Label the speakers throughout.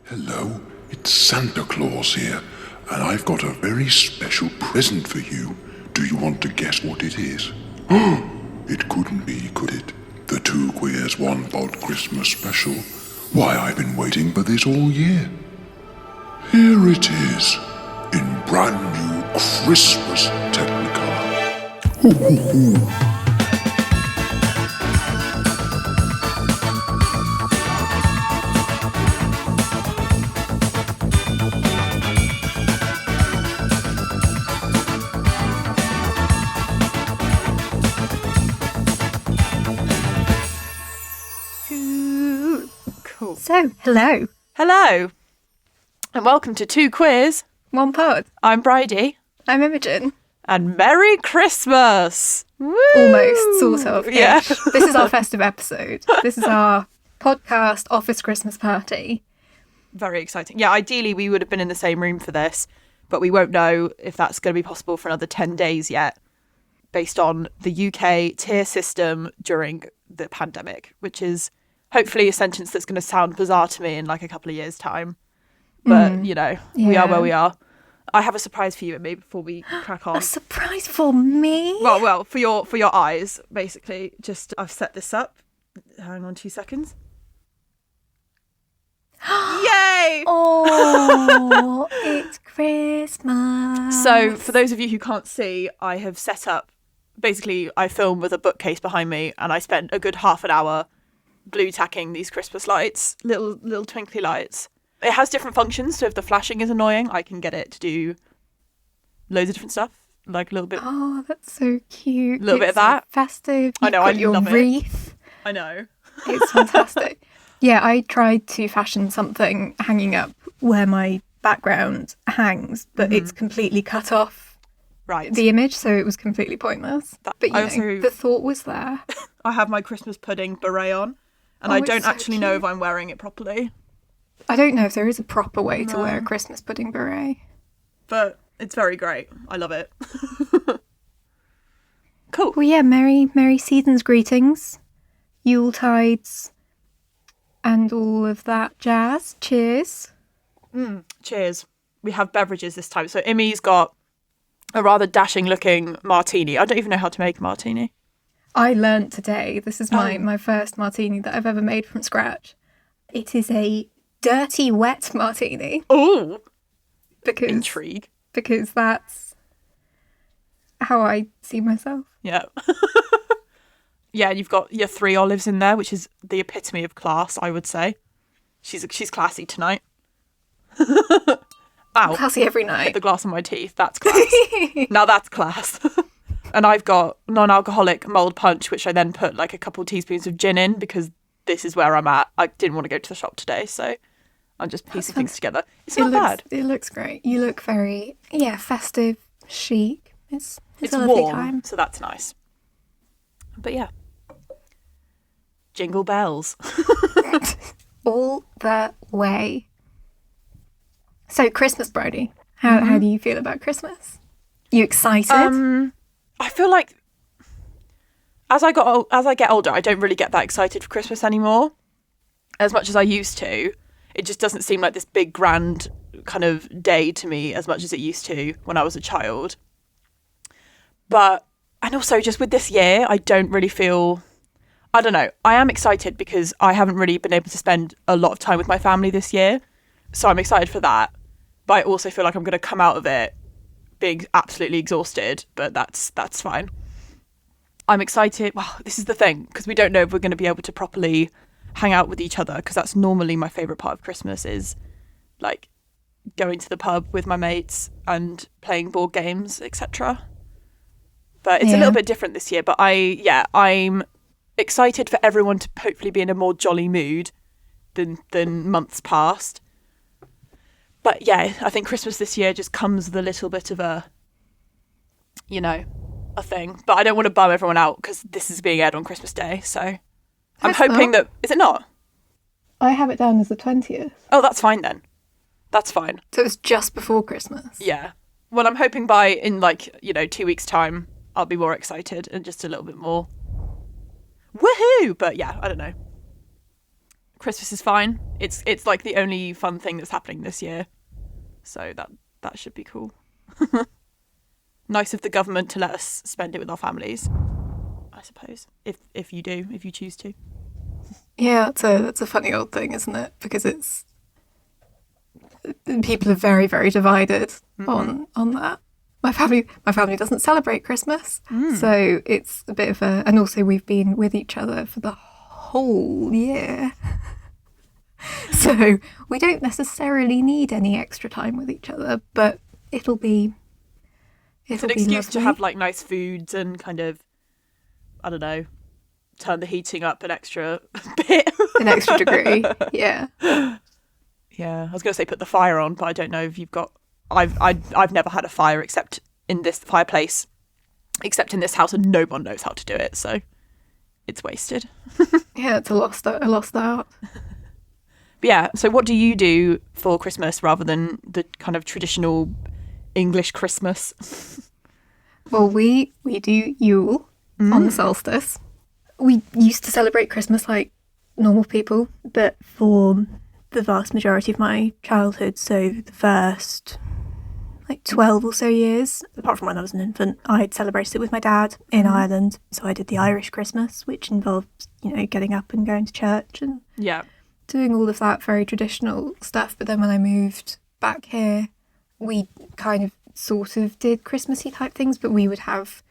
Speaker 1: Hello, it's Santa Claus here, and I've got a very special present for you. Do you want to guess what it is? It couldn't be, could it? The Two Queers One Volt Christmas Special. Why, I've been waiting for this all year. Here it is, in brand new Christmas Technicolor. Hoo hoo hoo.
Speaker 2: So, hello.
Speaker 3: Hello, and welcome to Two Queers.
Speaker 2: One pod.
Speaker 3: I'm Bridie.
Speaker 2: I'm Imogen.
Speaker 3: And Merry Christmas! Woo!
Speaker 2: Almost, sort of.
Speaker 3: Yeah.
Speaker 2: This is our festive episode. This is our podcast office Christmas party.
Speaker 3: Very exciting. Yeah, ideally we would have been in the same room for this, but we won't know if that's going to be possible for another 10 days yet, based on the UK tier system during the pandemic, which is hopefully a sentence that's going to sound bizarre to me in like a couple of years' time. But, we are where we are. I have a surprise for you, Amy, before we crack on.
Speaker 2: A surprise for me?
Speaker 3: Well, for your eyes, basically. Just, I've set this up. Hang on 2 seconds. Yay!
Speaker 2: Oh, it's Christmas.
Speaker 3: So, for those of you who can't see, I have set up, basically, I film with a bookcase behind me, and I spent a good half an hour glue tacking these Christmas lights, little twinkly lights. It has different functions, so if the flashing is annoying, I can get it to do loads of different stuff, like a little bit.
Speaker 2: Oh, that's so cute.
Speaker 3: A little bit of that.
Speaker 2: Festive.
Speaker 3: I know, I
Speaker 2: your
Speaker 3: love
Speaker 2: wreath.
Speaker 3: I know.
Speaker 2: It's fantastic. Yeah, I tried to fashion something hanging up where my background hangs, but it's completely cut off the image, so it was completely pointless. But the thought was there.
Speaker 3: I have my Christmas pudding beret on, and I don't actually know if I'm wearing it properly.
Speaker 2: I don't know if there is a proper way to wear a Christmas pudding beret.
Speaker 3: But it's very great. I love it. Cool.
Speaker 2: Well, yeah, Merry season's greetings, Yuletides, and all of that jazz. Cheers.
Speaker 3: Cheers. We have beverages this time. So Imi's got a rather dashing looking martini. I don't even know how to make a martini.
Speaker 2: I learnt today. This is my first martini that I've ever made from scratch. It is a dirty wet martini.
Speaker 3: Oh,
Speaker 2: because
Speaker 3: intrigue.
Speaker 2: Because that's how I see myself.
Speaker 3: Yeah. Yeah, and you've got your 3 olives in there, which is the epitome of class, I would say. She's classy tonight. Ow.
Speaker 2: Classy every night.
Speaker 3: Hit the glass on my teeth. That's class. Now that's class. And I've got non-alcoholic mulled punch, which I then put like a couple teaspoons of gin in because this is where I'm at. I didn't want to go to the shop today, so I'm just piecing things together. It's not bad.
Speaker 2: It looks great. You look very, festive, chic. It's a lovely
Speaker 3: warm,
Speaker 2: time.
Speaker 3: So that's nice. But yeah. Jingle bells.
Speaker 2: All the way. So, Christmas, Bridie. How do you feel about Christmas? You excited?
Speaker 3: I feel like as I get older, I don't really get that excited for Christmas anymore, as much as I used to. It just doesn't seem like this big grand kind of day to me as much as it used to when I was a child. And also just with this year, I don't really feel, I don't know. I am excited because I haven't really been able to spend a lot of time with my family this year, so I'm excited for that. But I also feel like I'm going to come out of it being absolutely exhausted, but that's fine. I'm excited. Well, this is the thing, because we don't know if we're going to be able to properly hang out with each other, because that's normally my favourite part of Christmas is like going to the pub with my mates and playing board games, etc. But it's a little bit different this year. But I'm excited for everyone to hopefully be in a more jolly mood than months past. But yeah, I think Christmas this year just comes with a little bit of a thing. But I don't want to bum everyone out because this is being aired on Christmas Day. So I'm hoping that... Is it not?
Speaker 2: I have it down as the 20th.
Speaker 3: Oh, that's fine then. That's fine.
Speaker 2: So it's just before Christmas?
Speaker 3: Yeah. Well, I'm hoping in 2 weeks' time, I'll be more excited and just a little bit more woohoo. But yeah, I don't know. Christmas is fine. It's like the only fun thing that's happening this year. So that should be cool. Nice of the government to let us spend it with our families, I suppose. If you choose to.
Speaker 2: Yeah, that's a funny old thing, isn't it? Because people are very, very divided on that. My family doesn't celebrate Christmas, so it's a bit of a. And also, we've been with each other for the whole year, so we don't necessarily need any extra time with each other. But it'll be.
Speaker 3: It's an excuse to have like nice foods and kind of, I don't know, turn the heating up an extra bit,
Speaker 2: an extra degree. Yeah.
Speaker 3: Yeah, I was going to say put the fire on, but I don't know if you've got. I've never had a fire except in this fireplace, except in this house, and no one knows how to do it, so it's wasted.
Speaker 2: Yeah, it's a lost art.
Speaker 3: But yeah, so what do you do for Christmas rather than the kind of traditional English Christmas?
Speaker 2: Well, we do Yule on the solstice. We used to celebrate Christmas like normal people, but for the vast majority of my childhood, so the first 12 or so years, apart from when I was an infant, I'd celebrated it with my dad in Ireland. So I did the Irish Christmas, which involved, getting up and going to church and doing all of that very traditional stuff. But then when I moved back here, we kind of sort of did Christmassy type things, but we would have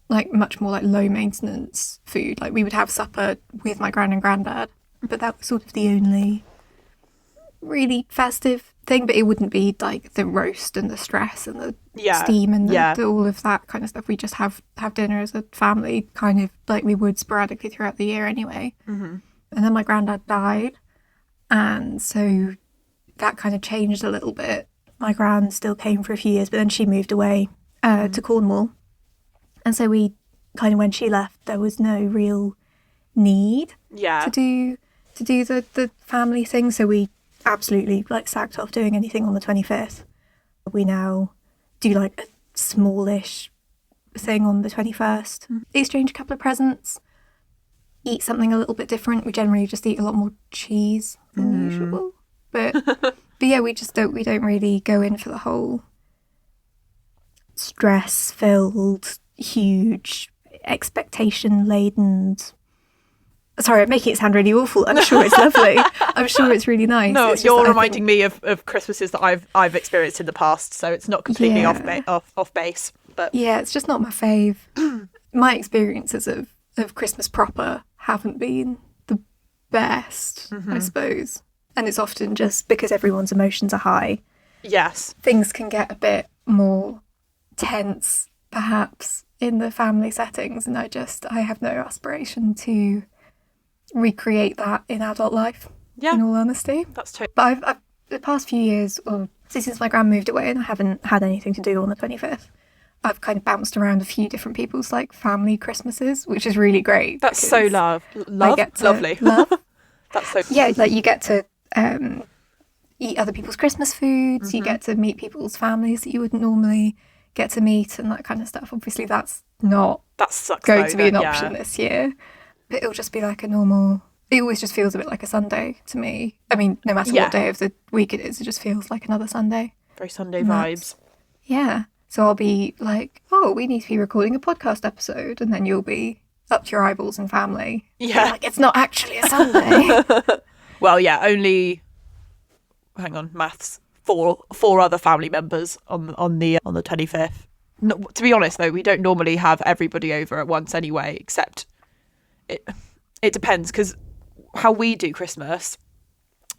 Speaker 2: much more low maintenance food. We would have supper with my gran and granddad, but that was sort of the only really festive thing. But it wouldn't be the roast and the stress and the steam and the all of that kind of stuff. We just have dinner as a family, kind of like we would sporadically throughout the year anyway. And then my granddad died, and so that kind of changed a little bit. My gran still came for a few years, but then she moved away to Cornwall, and so we kind of, when she left, there was no real need to do the family thing. So we absolutely sacked off doing anything on the 25th. We now do a smallish thing on the 21st. Exchange a couple of presents, eat something a little bit different. We generally just eat a lot more cheese than usual, but yeah, we don't really go in for the whole stress-filled, huge, expectation-laden. Sorry, I'm making it sound really awful. I'm sure it's lovely. I'm sure it's really nice.
Speaker 3: No, you're reminding me of Christmases that I've experienced in the past, so it's not completely off base. But
Speaker 2: yeah, it's just not my fave. My experiences of Christmas proper haven't been the best, I suppose. And it's often just because everyone's emotions are high.
Speaker 3: Yes.
Speaker 2: Things can get a bit more tense, perhaps, in the family settings, and I have no aspiration to recreate that in adult life, in all honesty.
Speaker 3: That's true.
Speaker 2: But I've the past few years, or since my gran moved away and I haven't had anything to do on the 25th, I've kind of bounced around a few different people's family Christmases, which is really great.
Speaker 3: That's so lovely.
Speaker 2: Love.
Speaker 3: That's so
Speaker 2: you get to eat other people's Christmas foods, you get to meet people's families that you wouldn't normally get to meet and that kind of stuff. Obviously that's not going to be an option this year, but it'll just be a normal, it always just feels a bit like a Sunday to me. I mean, no matter what day of the week it is, it just feels like another Sunday.
Speaker 3: Very Sunday vibes.
Speaker 2: Yeah. So I'll be oh, we need to be recording a podcast episode, and then you'll be up to your eyeballs in family.
Speaker 3: Yeah.
Speaker 2: It's not actually a Sunday.
Speaker 3: Well, yeah, only, hang on, maths, four other family members on the 25th. No, to be honest, though, we don't normally have everybody over at once anyway, except it depends, because how we do Christmas,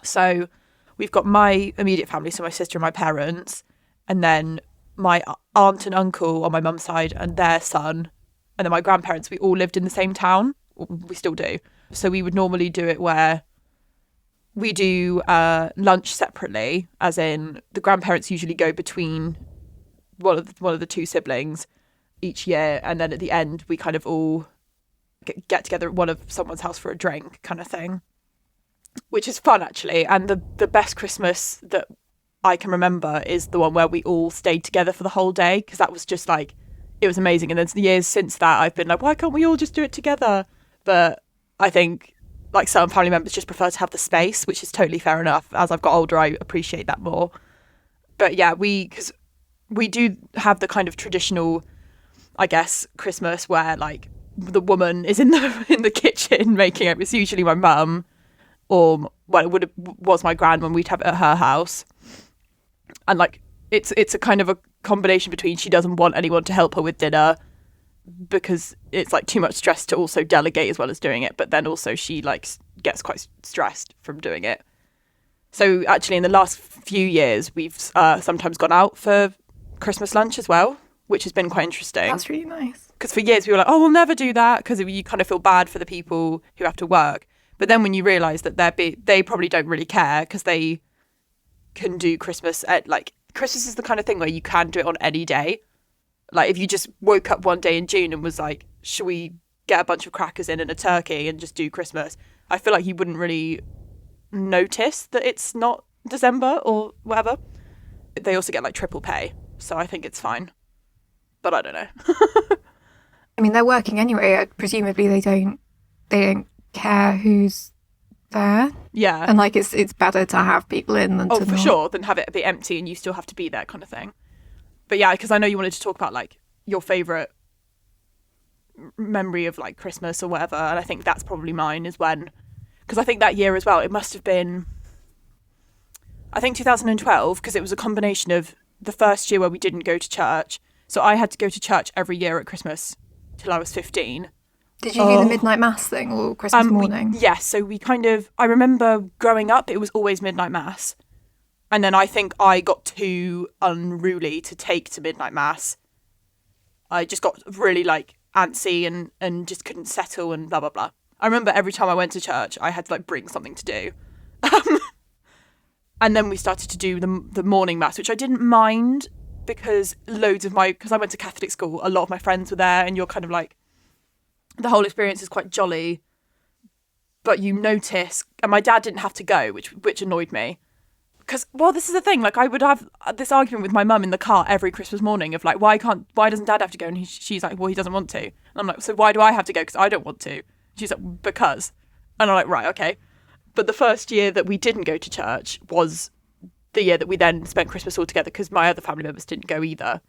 Speaker 3: so we've got my immediate family, so my sister and my parents, and then my aunt and uncle on my mum's side and their son, and then my grandparents. We all lived in the same town. We still do. So we would normally do it where we do lunch separately, as in the grandparents usually go between one of the two siblings each year, and then at the end we kind of all get together at someone's house for a drink kind of thing, which is fun actually. And the best Christmas that I can remember is the one where we all stayed together for the whole day, because that was just it was amazing. And then the years since that I've been why can't we all just do it together? But I think like some family members just prefer to have the space, which is totally fair enough. As I've got older, I appreciate that more. But yeah, because we do have the kind of traditional, I guess, Christmas where like the woman is in the kitchen making it. It's usually my mum, or well, was my gran when we'd have it at her house, and like it's a kind of a combination between she doesn't want anyone to help her with dinner because it's like too much stress to also delegate as well as doing it, but then also she like gets quite stressed from doing it. So actually in the last few years we've sometimes gone out for Christmas lunch as well, which has been quite interesting.
Speaker 2: That's really nice.
Speaker 3: Because for years we were like, oh, we'll never do that, because you kind of feel bad for the people who have to work. But then when you realise that they probably don't really care because they can do Christmas at like, Christmas is the kind of thing where you can do it on any day. Like if you just woke up one day in June and was like, should we get a bunch of crackers in and a turkey and just do Christmas? I feel like you wouldn't really notice that it's not December or whatever. They also get like triple pay, so I think it's fine. But I don't know.
Speaker 2: I mean, they're working anyway. Presumably they don't care who's there.
Speaker 3: Yeah.
Speaker 2: And like it's better to have people in than to
Speaker 3: for
Speaker 2: not.
Speaker 3: sure, than have it be empty and you still have to be there kind of thing. But yeah, because I know you wanted to talk about like your favourite memory of like Christmas or whatever, and I think that's probably mine is when, because I think that year as well, it must have been, I think 2012, because it was a combination of the first year where we didn't go to church. So I had to go to church every year at Christmas till I was 15.
Speaker 2: Did you do the midnight mass thing or Christmas morning?
Speaker 3: Yes, so we kind of, I remember growing up, it was always midnight mass. And then I think I got too unruly to take to midnight mass. I just got really like antsy and just couldn't settle and blah, blah, blah. I remember every time I went to church, I had to like bring something to do. And then we started to do the morning mass, which I didn't mind because because I went to Catholic school, a lot of my friends were there and you're kind of like, the whole experience is quite jolly, but you notice, and my dad didn't have to go, which annoyed me. Because, well, this is the thing, like I would have this argument with my mum in the car every Christmas morning of like, why doesn't dad have to go? And she's like, well, he doesn't want to. And I'm like, so why do I have to go? Because I don't want to. She's like, because. And I'm like, right, okay. But the first year that we didn't go to church was the year that we then spent Christmas all together because my other family members didn't go either.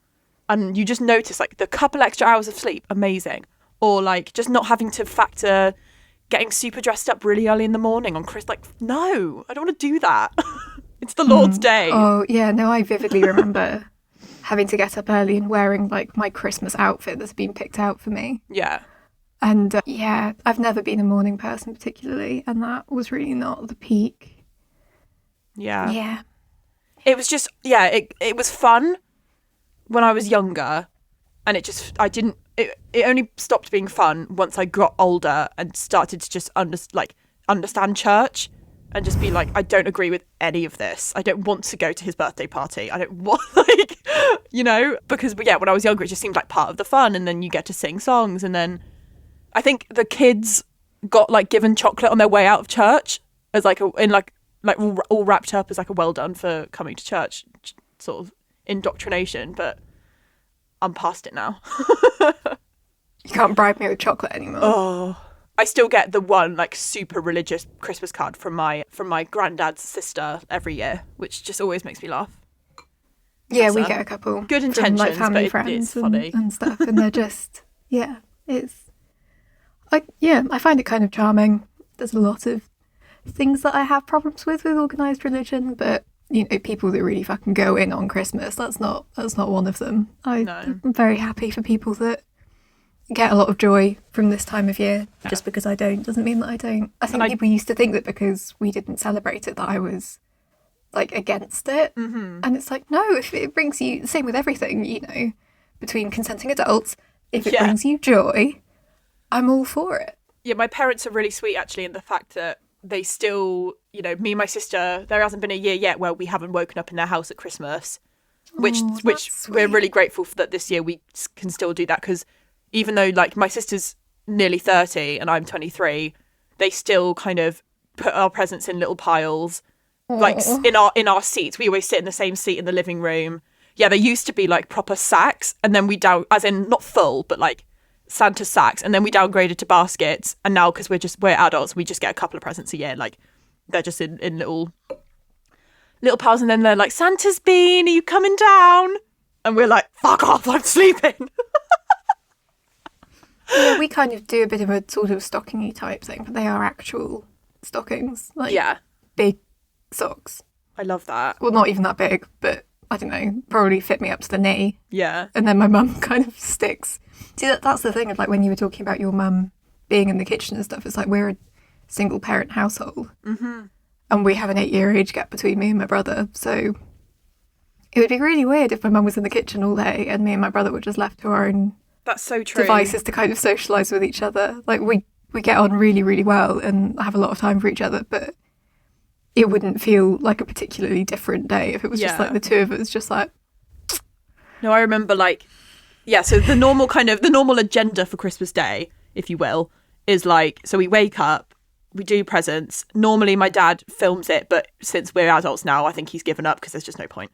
Speaker 3: And you just notice like the couple extra hours of sleep, amazing. Or like just not having to factor getting super dressed up really early in the morning on Christmas. Like, no, I don't want to do that. It's the Lord's Day.
Speaker 2: Oh, yeah, no, I vividly remember having to get up early and wearing like my Christmas outfit that's been picked out for me.
Speaker 3: Yeah.
Speaker 2: And yeah, I've never been a morning person particularly, and that was really not the peak.
Speaker 3: Yeah.
Speaker 2: Yeah.
Speaker 3: It was just, yeah, it was fun when I was younger, and it only stopped being fun once I got older and started to just understand church and just be like, I don't agree with any of this. I don't want to go to his birthday party. I don't want, like, you know, because, yeah, when I was younger, it just seemed like part of the fun, and then you get to sing songs, and then I think the kids got like given chocolate on their way out of church as like all wrapped up as like a well done for coming to church sort of indoctrination, but I'm past it now.
Speaker 2: You can't bribe me with chocolate anymore.
Speaker 3: Oh, I still get the one like super religious Christmas card from my granddad's sister every year, which just always makes me laugh.
Speaker 2: Yeah, we get a couple.
Speaker 3: Good intentions,
Speaker 2: from, like, family
Speaker 3: but
Speaker 2: friends
Speaker 3: it's funny.
Speaker 2: and stuff, and they're just I find it kind of charming. There's a lot of things that I have problems with organised religion, but you know, people that really fucking go in on Christmas, that's not one of them. I'm very happy for people that get a lot of joy from this time of year. Yeah. Just because I don't doesn't mean that I don't. I think people used to think that because we didn't celebrate it that I was like against it. Mm-hmm. And it's like, no, if it brings you, same with everything, you know, between consenting adults, if it brings you joy, I'm all for it.
Speaker 3: Yeah, my parents are really sweet actually in the fact that they still, you know, me and my sister, there hasn't been a year yet where we haven't woken up in their house at Christmas, which we're really grateful for that this year we can still do that, because even though like my sister's nearly 30 and I'm 23, they still kind of put our presents in little piles. Aww. Like in our seats. We always sit in the same seat in the living room. Yeah, there used to be like proper sacks, and then we down, as in not full, but like Santa's sacks, and then we downgraded to baskets, and now because we're adults, we just get a couple of presents a year. Like they're just in little piles, and then they're like, Santa's been, are you coming down? And we're like, fuck off, I'm sleeping.
Speaker 2: Yeah, we kind of do a bit of a sort of stocking-y type thing, but they are actual stockings. Like big socks.
Speaker 3: I love that.
Speaker 2: Well, not even that big, but I don't know, probably fit me up to the knee.
Speaker 3: Yeah.
Speaker 2: And then my mum kind of sticks. See, that's the thing of like when you were talking about your mum being in the kitchen and stuff, it's like we're a single parent household. Mm-hmm. And we have an 8-year age gap between me and my brother. So it would be really weird if my mum was in the kitchen all day and me and my brother were just left to our own
Speaker 3: That's so true.
Speaker 2: devices to kind of socialise with each other. Like we get on really, really well and have a lot of time for each other, but it wouldn't feel like a particularly different day if it was just like the two of us just like...
Speaker 3: No, I remember like, so the normal agenda for Christmas Day, if you will, is like, so we wake up, we do presents. Normally my dad films it, but since we're adults now, I think he's given up because there's just no point.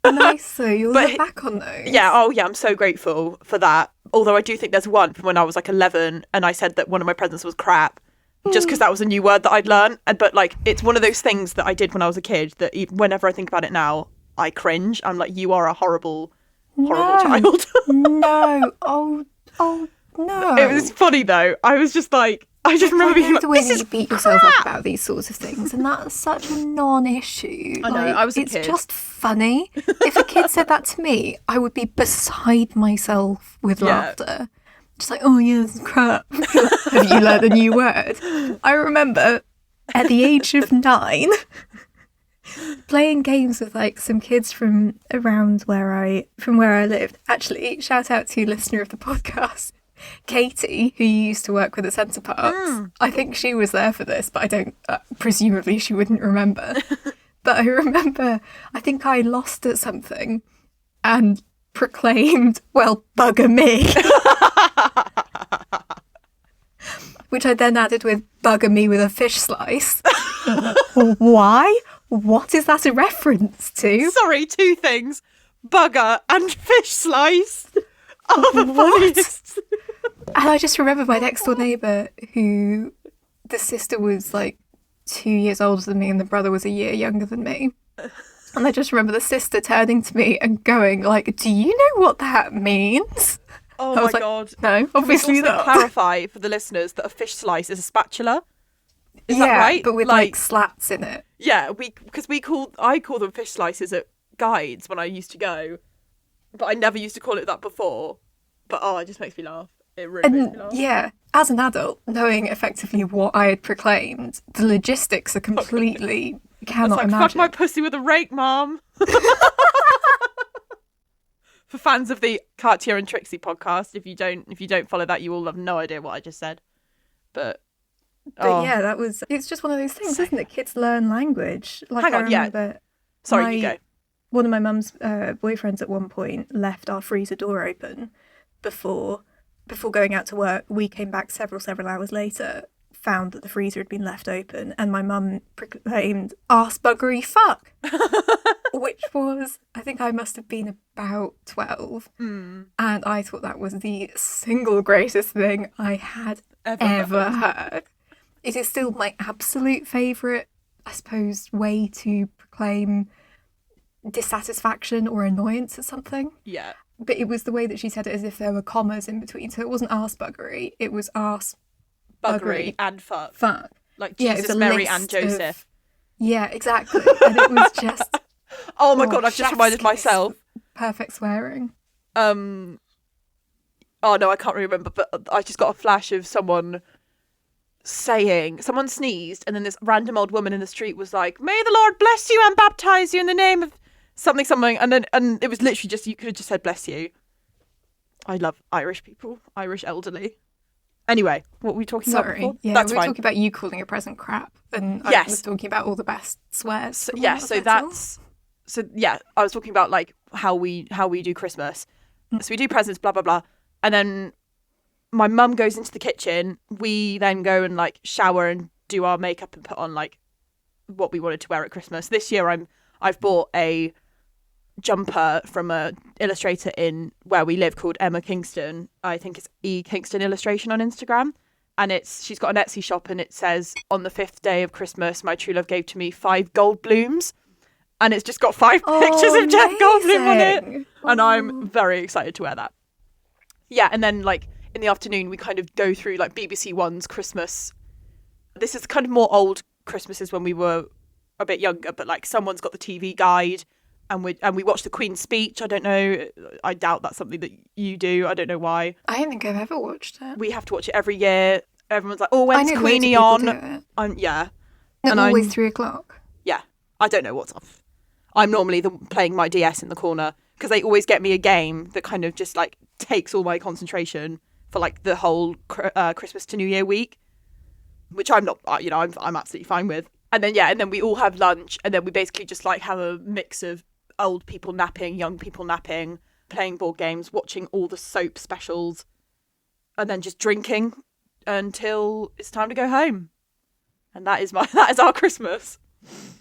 Speaker 2: Nice, so you'll look back on those.
Speaker 3: Yeah, I'm so grateful for that. Although I do think there's one from when I was like 11 and I said that one of my presents was crap, just because that was a new word that I'd learned. But like, it's one of those things that I did when I was a kid that whenever I think about it now, I cringe. I'm like, you are a horrible child.
Speaker 2: No. Oh, no.
Speaker 3: It was funny though. I was just like, I just remember being like,
Speaker 2: the way
Speaker 3: this is
Speaker 2: you beat yourself up about these sorts of things, and that's such a non-issue.
Speaker 3: I know, I was a kid.
Speaker 2: It's just funny. If a kid said that to me, I would be beside myself with laughter. Just like, oh yeah, this is crap. Have you learned a new word? I remember at the age of 9 playing games with like some kids from around where I lived. Actually, shout out to listener of the podcast, Katie, who you used to work with at Centre Parks. I think she was there for this, but I don't. Presumably, she wouldn't remember. But I remember, I think I lost at something and proclaimed, "Well, bugger me," which I then added with "bugger me with a fish slice." Why? What is that a reference to?
Speaker 3: Sorry, two things: bugger and fish slice. Oh, the funniest.
Speaker 2: And I just remember my next door neighbour, who the sister was like 2 years older than me and the brother was a year younger than me. And I just remember the sister turning to me and going like, "Do you know what that means?"
Speaker 3: Oh
Speaker 2: I was
Speaker 3: my
Speaker 2: like,
Speaker 3: God.
Speaker 2: No, obviously
Speaker 3: also
Speaker 2: not.
Speaker 3: Clarify for the listeners that a fish slice is a spatula. Is that right?
Speaker 2: But with like slats in it.
Speaker 3: Yeah, I call them fish slices at guides when I used to go, but I never used to call it that before. But it just makes me laugh. It really makes me laugh.
Speaker 2: Yeah, as an adult, knowing effectively what I had proclaimed, the logistics are completely cannot
Speaker 3: it's like,
Speaker 2: imagine.
Speaker 3: Fuck my pussy with a rake, Mom. For fans of the Cartier and Trixie podcast, if you don't follow that, you will have no idea what I just said. But
Speaker 2: yeah, it's just one of those things, isn't it? Kids learn language. Like,
Speaker 3: hang on,
Speaker 2: remember
Speaker 3: Sorry, you go.
Speaker 2: One of my mum's boyfriends at one point left our freezer door open before going out to work. We came back several hours later, found that the freezer had been left open, and my mum proclaimed "arse buggery fuck," which was, I think I must have been about 12, and I thought that was the single greatest thing I had ever heard. It is still my absolute favourite, I suppose, way to proclaim dissatisfaction or annoyance at something.
Speaker 3: Yeah.
Speaker 2: But it was the way that she said it, as if there were commas in between. So it wasn't arse buggery, it was arse
Speaker 3: Buggery and fuck.
Speaker 2: Fuck.
Speaker 3: Like Jesus, Mary and Joseph.
Speaker 2: Yeah, exactly. And it was just...
Speaker 3: Oh my God, I've just reminded myself.
Speaker 2: Perfect swearing.
Speaker 3: Oh no, I can't remember, but I just got a flash of someone sneezed, and then this random old woman in the street was like, "May the Lord bless you and baptize you in the name of something," and it was literally just, you could have just said "bless you." I love Irish people, Irish elderly. Anyway, what were we talking about before?
Speaker 2: Yeah,
Speaker 3: that's
Speaker 2: we were
Speaker 3: fine.
Speaker 2: talking about you calling a present crap, and I was talking about all the best swears.
Speaker 3: I was talking about like how we do Christmas. So we do presents, blah blah blah, and then my mum goes into the kitchen. We then go and like shower and do our makeup and put on like what we wanted to wear at Christmas. This year I've bought a jumper from a illustrator in where we live called Emma Kingston. I think it's E Kingston Illustration on Instagram. And she's got an Etsy shop, and it says, "On the 5th day of Christmas, my true love gave to me 5 gold blooms." And it's just got 5 pictures of Jeff Goldblum on it. And I'm very excited to wear that. Yeah, and then like in the afternoon, we kind of go through like BBC One's Christmas. This is kind of more old Christmases when we were a bit younger, but like someone's got the TV guide, and we watch the Queen's speech. I don't know. I doubt that's something that you do. I don't know why.
Speaker 2: I don't think I've ever watched it.
Speaker 3: We have to watch it every year. Everyone's like, "Oh, when's Queenie on?" Yeah.
Speaker 2: And always 3:00.
Speaker 3: Yeah. I don't know what's off. I'm normally playing my DS in the corner because they always get me a game that kind of just like takes all my concentration for like the whole Christmas to New Year week, which I'm not. I'm absolutely fine with. And then we all have lunch, and then we basically just like have a mix of old people napping, young people napping, playing board games, watching all the soap specials, and then just drinking until it's time to go home. And that is our Christmas.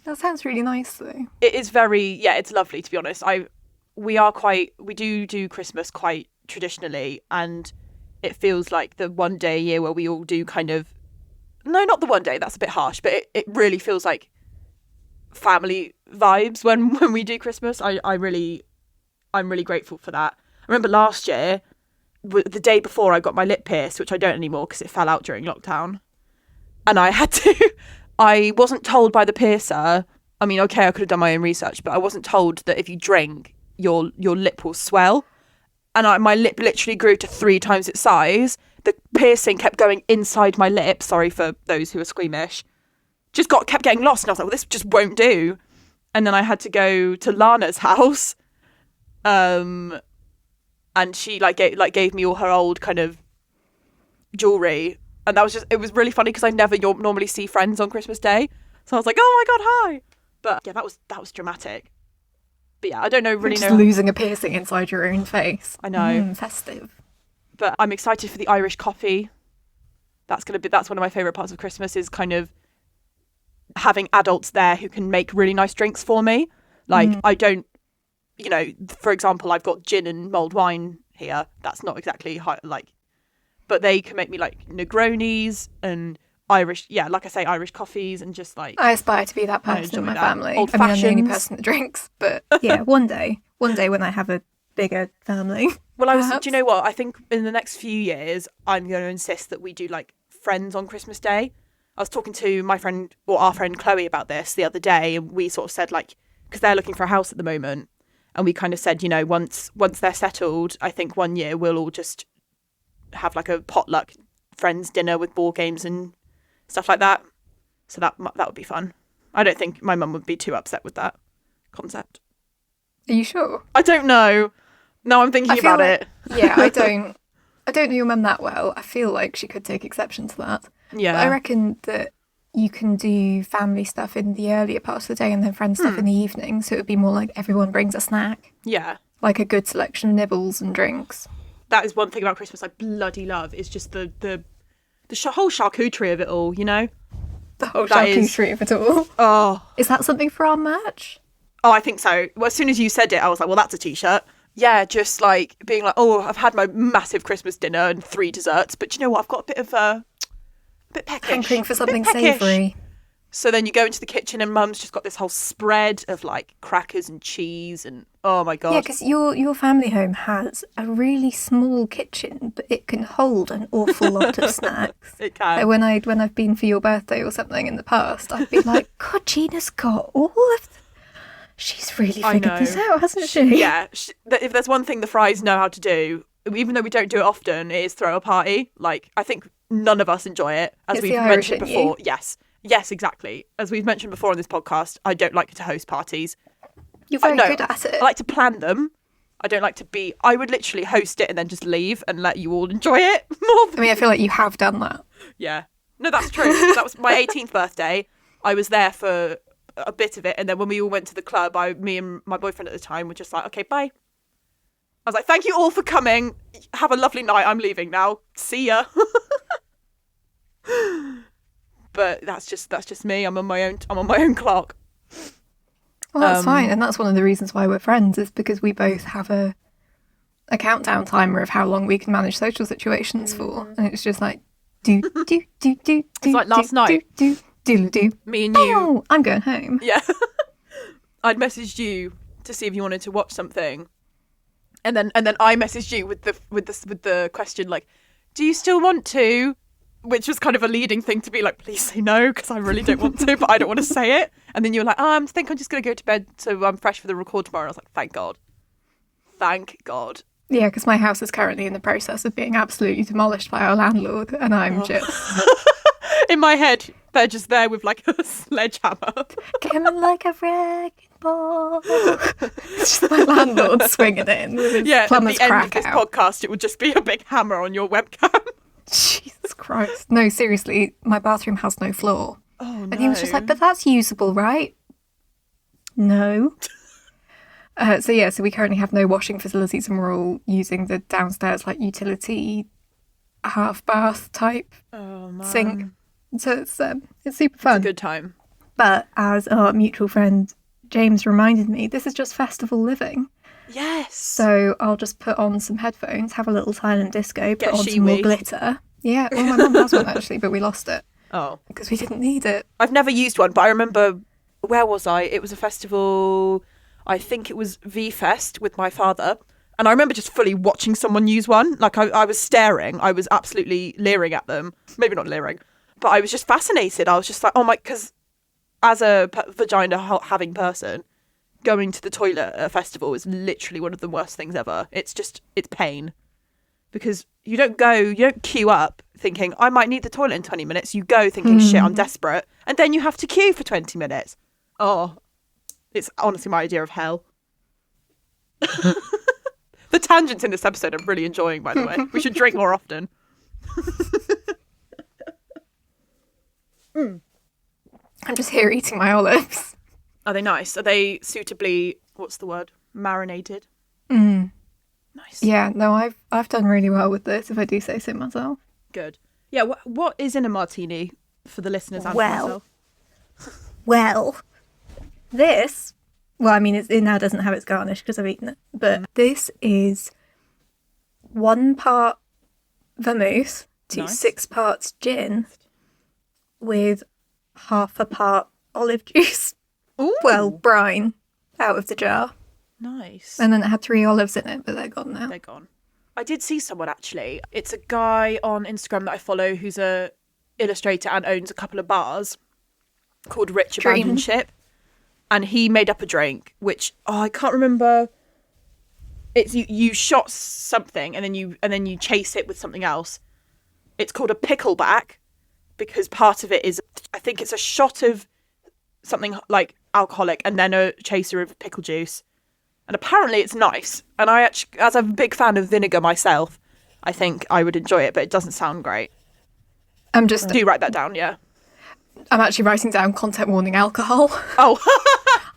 Speaker 2: That sounds really nice though.
Speaker 3: It is it's lovely, to be honest. We do Christmas quite traditionally, and it feels like the one day a year where we all do kind of, no, not the one day, that's a bit harsh, but it really feels like family vibes when we do Christmas. I'm really grateful for that. I remember last year, the day before I got my lip pierced, which I don't anymore because it fell out during lockdown, and I wasn't told by the piercer. I mean, okay, I could have done my own research, but I wasn't told that if you drink, your lip will swell. And my lip literally grew to 3 times its size. The piercing kept going inside my lip. Sorry for those who are squeamish. Kept getting lost, and I was like, well, this just won't do. And then I had to go to Lana's house, and she gave me all her old kind of jewelry, and it was really funny because I never normally see friends on Christmas Day, so I was like, oh my god, hi. But yeah, that was dramatic. But yeah, I don't really know.
Speaker 2: Losing a piercing inside your own face.
Speaker 3: I know.
Speaker 2: Festive.
Speaker 3: But I'm excited for the Irish coffee. That's one of my favourite parts of Christmas, is kind of having adults there who can make really nice drinks for me. Like, I don't, for example, I've got gin and mulled wine here. That's not exactly but they can make me like Negronis and Irish, like I say, Irish coffees, and just like,
Speaker 2: I aspire to be that person in my family.
Speaker 3: Old
Speaker 2: I mean, I'm the only
Speaker 3: fashions.
Speaker 2: person that drinks, but yeah, one day when I have a bigger family.
Speaker 3: Well, do you know what? I think in the next few years, I'm going to insist that we do like friends on Christmas Day. I was talking to our friend Chloe about this the other day, and we sort of said, like, because they're looking for a house at the moment, and we kind of said, once they're settled, I think one year we'll all just have like a potluck friends dinner with board games and stuff like that. So that would be fun. I don't think my mum would be too upset with that concept.
Speaker 2: Are you sure?
Speaker 3: I don't know. No, I'm thinking about it.
Speaker 2: Yeah, I don't know your mum that well. I feel like she could take exception to that.
Speaker 3: Yeah.
Speaker 2: But I reckon that you can do family stuff in the earlier parts of the day and then friend stuff in the evening. So it would be more like everyone brings a snack.
Speaker 3: Yeah.
Speaker 2: Like a good selection of nibbles and drinks.
Speaker 3: That is one thing about Christmas I bloody love, is just the whole charcuterie of it all, The
Speaker 2: whole charcuterie of it all.
Speaker 3: Oh.
Speaker 2: Is that something for our merch?
Speaker 3: Oh, I think so. Well, as soon as you said it, I was like, well, that's a t-shirt. Yeah, just like being like, oh, I've had my massive Christmas dinner and 3 desserts, but you know what? I've got a bit peckish.
Speaker 2: Hankering for something savoury.
Speaker 3: So then you go into the kitchen and Mum's just got this whole spread of like crackers and cheese, and oh my god.
Speaker 2: Yeah, because your family home has a really small kitchen, but it can hold an awful lot of snacks.
Speaker 3: It can.
Speaker 2: So when I've been for your birthday or something in the past, I'd be like, God, Gina's got all of them. She's really figured this out, hasn't she?
Speaker 3: Yeah. If there's one thing the Fries know how to do, even though we don't do it often, it is throw a party. Like, I think none of us enjoy it, as we've mentioned before. Yes, exactly. As we've mentioned before on this podcast, I don't like to host parties.
Speaker 2: You're very good at it.
Speaker 3: I like to plan them. I don't like to be... I would literally host it and then just leave and let you all enjoy it more than...
Speaker 2: I mean, I feel like you have done that.
Speaker 3: Yeah. No, that's true. That was my 18th birthday. I was there for a bit of it, and then when we all went to the club, me and my boyfriend at the time were just like, okay, bye. I was like, thank you all for coming. Have a lovely night. I'm leaving now. See ya. But that's just me. I'm on my own clock.
Speaker 2: Well, that's fine. And that's one of the reasons why we're friends, is because we both have a countdown timer of how long we can manage social situations for. And it's just like, do.
Speaker 3: It's like last night.
Speaker 2: Do.
Speaker 3: Me and you.
Speaker 2: Oh, I'm going home.
Speaker 3: Yeah. I'd messaged you to see if you wanted to watch something. And then I messaged you with the question, like, do you still want to? Which was kind of a leading thing to be like, please say no, because I really don't want to, but I don't want to say it. And then you were like, I think I'm just going to go to bed so I'm fresh for the record tomorrow. And I was like, thank God. Thank God.
Speaker 2: Yeah, because my house is currently in the process of being absolutely demolished by our landlord, and I'm just...
Speaker 3: In my head, they're just there with like a sledgehammer.
Speaker 2: Coming like a wrecking ball. It's just my landlord swinging in with his plumber's
Speaker 3: at the end
Speaker 2: crack
Speaker 3: of this
Speaker 2: out.
Speaker 3: podcast, it would just be a big hammer on your webcam.
Speaker 2: Jesus Christ. No, seriously, my bathroom has no floor.
Speaker 3: Oh, no.
Speaker 2: And he was just like, but that's usable, right? No. So we currently have no washing facilities, and we're all using the downstairs like utility half bath type sink. So it's super fun.
Speaker 3: It's a good time.
Speaker 2: But as our mutual friend James reminded me, this is just festival living.
Speaker 3: Yes.
Speaker 2: So I'll just put on some headphones, have a little silent disco,
Speaker 3: Get
Speaker 2: put on
Speaker 3: a
Speaker 2: some more
Speaker 3: Shiwi.
Speaker 2: glitter. Yeah, well, my mum has one actually, but we lost it
Speaker 3: Oh.
Speaker 2: because we didn't need it.
Speaker 3: I've never used one, but I remember, where was I? It was a festival, I think it was V-Fest with my father. And I remember just fully watching someone use one. Like I was staring. I was absolutely leering at them. Maybe not leering, but I was just fascinated. I was just like, oh my, because as a vagina having person, going to the toilet at a festival is literally one of the worst things ever. It's pain. Because you don't queue up thinking, I might need the toilet in 20 minutes. You go thinking, shit, I'm desperate. And then you have to queue for 20 minutes. Oh, it's honestly my idea of hell. The tangents in this episode I'm really enjoying, by the way. We should drink more often.
Speaker 2: I'm just here eating my olives.
Speaker 3: Are they nice? Are they suitably, what's the word, marinated? Nice.
Speaker 2: Yeah, no, I've done really well with this, if I do say so myself.
Speaker 3: Good. Yeah, what is in a martini for the listeners and for myself?
Speaker 2: Well, this... Well, I mean, it now doesn't have its garnish because I've eaten it. But this is 1 part vermouth to 6 parts gin with half a part olive juice.
Speaker 3: Ooh.
Speaker 2: Well, brine out of the jar.
Speaker 3: Nice.
Speaker 2: And then it had 3 olives in it, but they're gone now.
Speaker 3: They're gone. I did see someone, actually. It's a guy on Instagram that I follow who's a illustrator and owns a couple of bars called Rich Abandoned Ship. And he made up a drink, which I can't remember. It's you shot something and then you chase it with something else. It's called a pickleback because part of it is, I think it's a shot of something like alcoholic and then a chaser of pickle juice. And apparently it's nice. And I actually, as I'm a big fan of vinegar myself, I think I would enjoy it, but it doesn't sound great. Do write that down, yeah.
Speaker 2: I'm actually writing down content warning alcohol.
Speaker 3: Oh.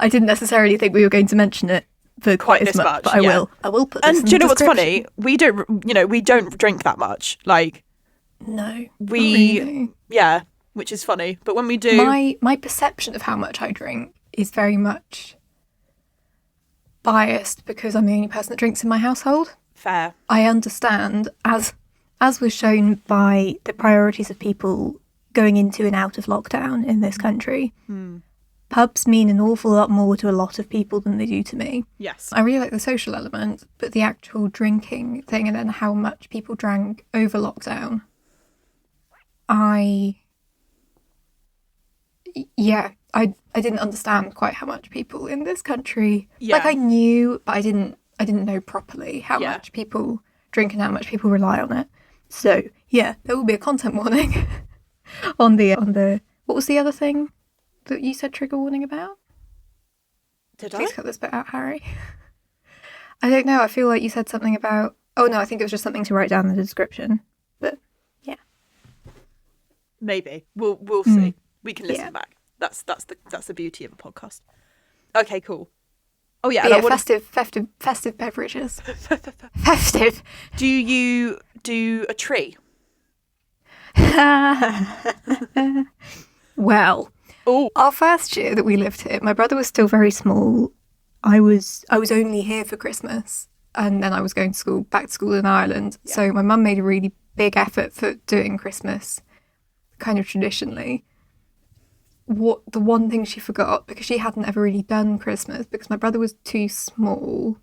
Speaker 2: I didn't necessarily think we were going to mention it for quite as much, but I will. I will put this in
Speaker 3: And do you know
Speaker 2: the
Speaker 3: what's funny?
Speaker 2: description.
Speaker 3: We don't drink that much. Like,
Speaker 2: No. not
Speaker 3: we,
Speaker 2: really.
Speaker 3: yeah, which is funny. But when we do,
Speaker 2: My perception of how much I drink is very much biased because I'm the only person that drinks in my household.
Speaker 3: fair.
Speaker 2: I understand, as was shown by the priorities of people going into and out of lockdown in this country, pubs mean an awful lot more to a lot of people than they do to me.
Speaker 3: Yes.
Speaker 2: I really like the social element, but the actual drinking thing and then how much people drank over lockdown, I didn't understand quite how much people in this country, like I knew, but I didn't know properly how much people drink and how much people rely on it. So yeah, there will be a content warning on the what was the other thing that you said trigger warning about? Please cut this bit out, Harry. I don't know. I feel like you said something about. Oh no, I think it was just something to write down in the description. But yeah,
Speaker 3: Maybe we'll see. We can listen back. That's the beauty of a podcast. Okay, cool. Oh yeah,
Speaker 2: yeah. Festive beverages. Festive.
Speaker 3: Do you do a tree?
Speaker 2: Well,
Speaker 3: Oh,
Speaker 2: Our first year that we lived here, my brother was still very small. I was only here for Christmas, and then I was going to back to school in Ireland.
Speaker 3: Yeah.
Speaker 2: So my mum made a really big effort for doing Christmas kind of traditionally. The one thing she forgot, because she hadn't ever really done Christmas, because my brother was too small,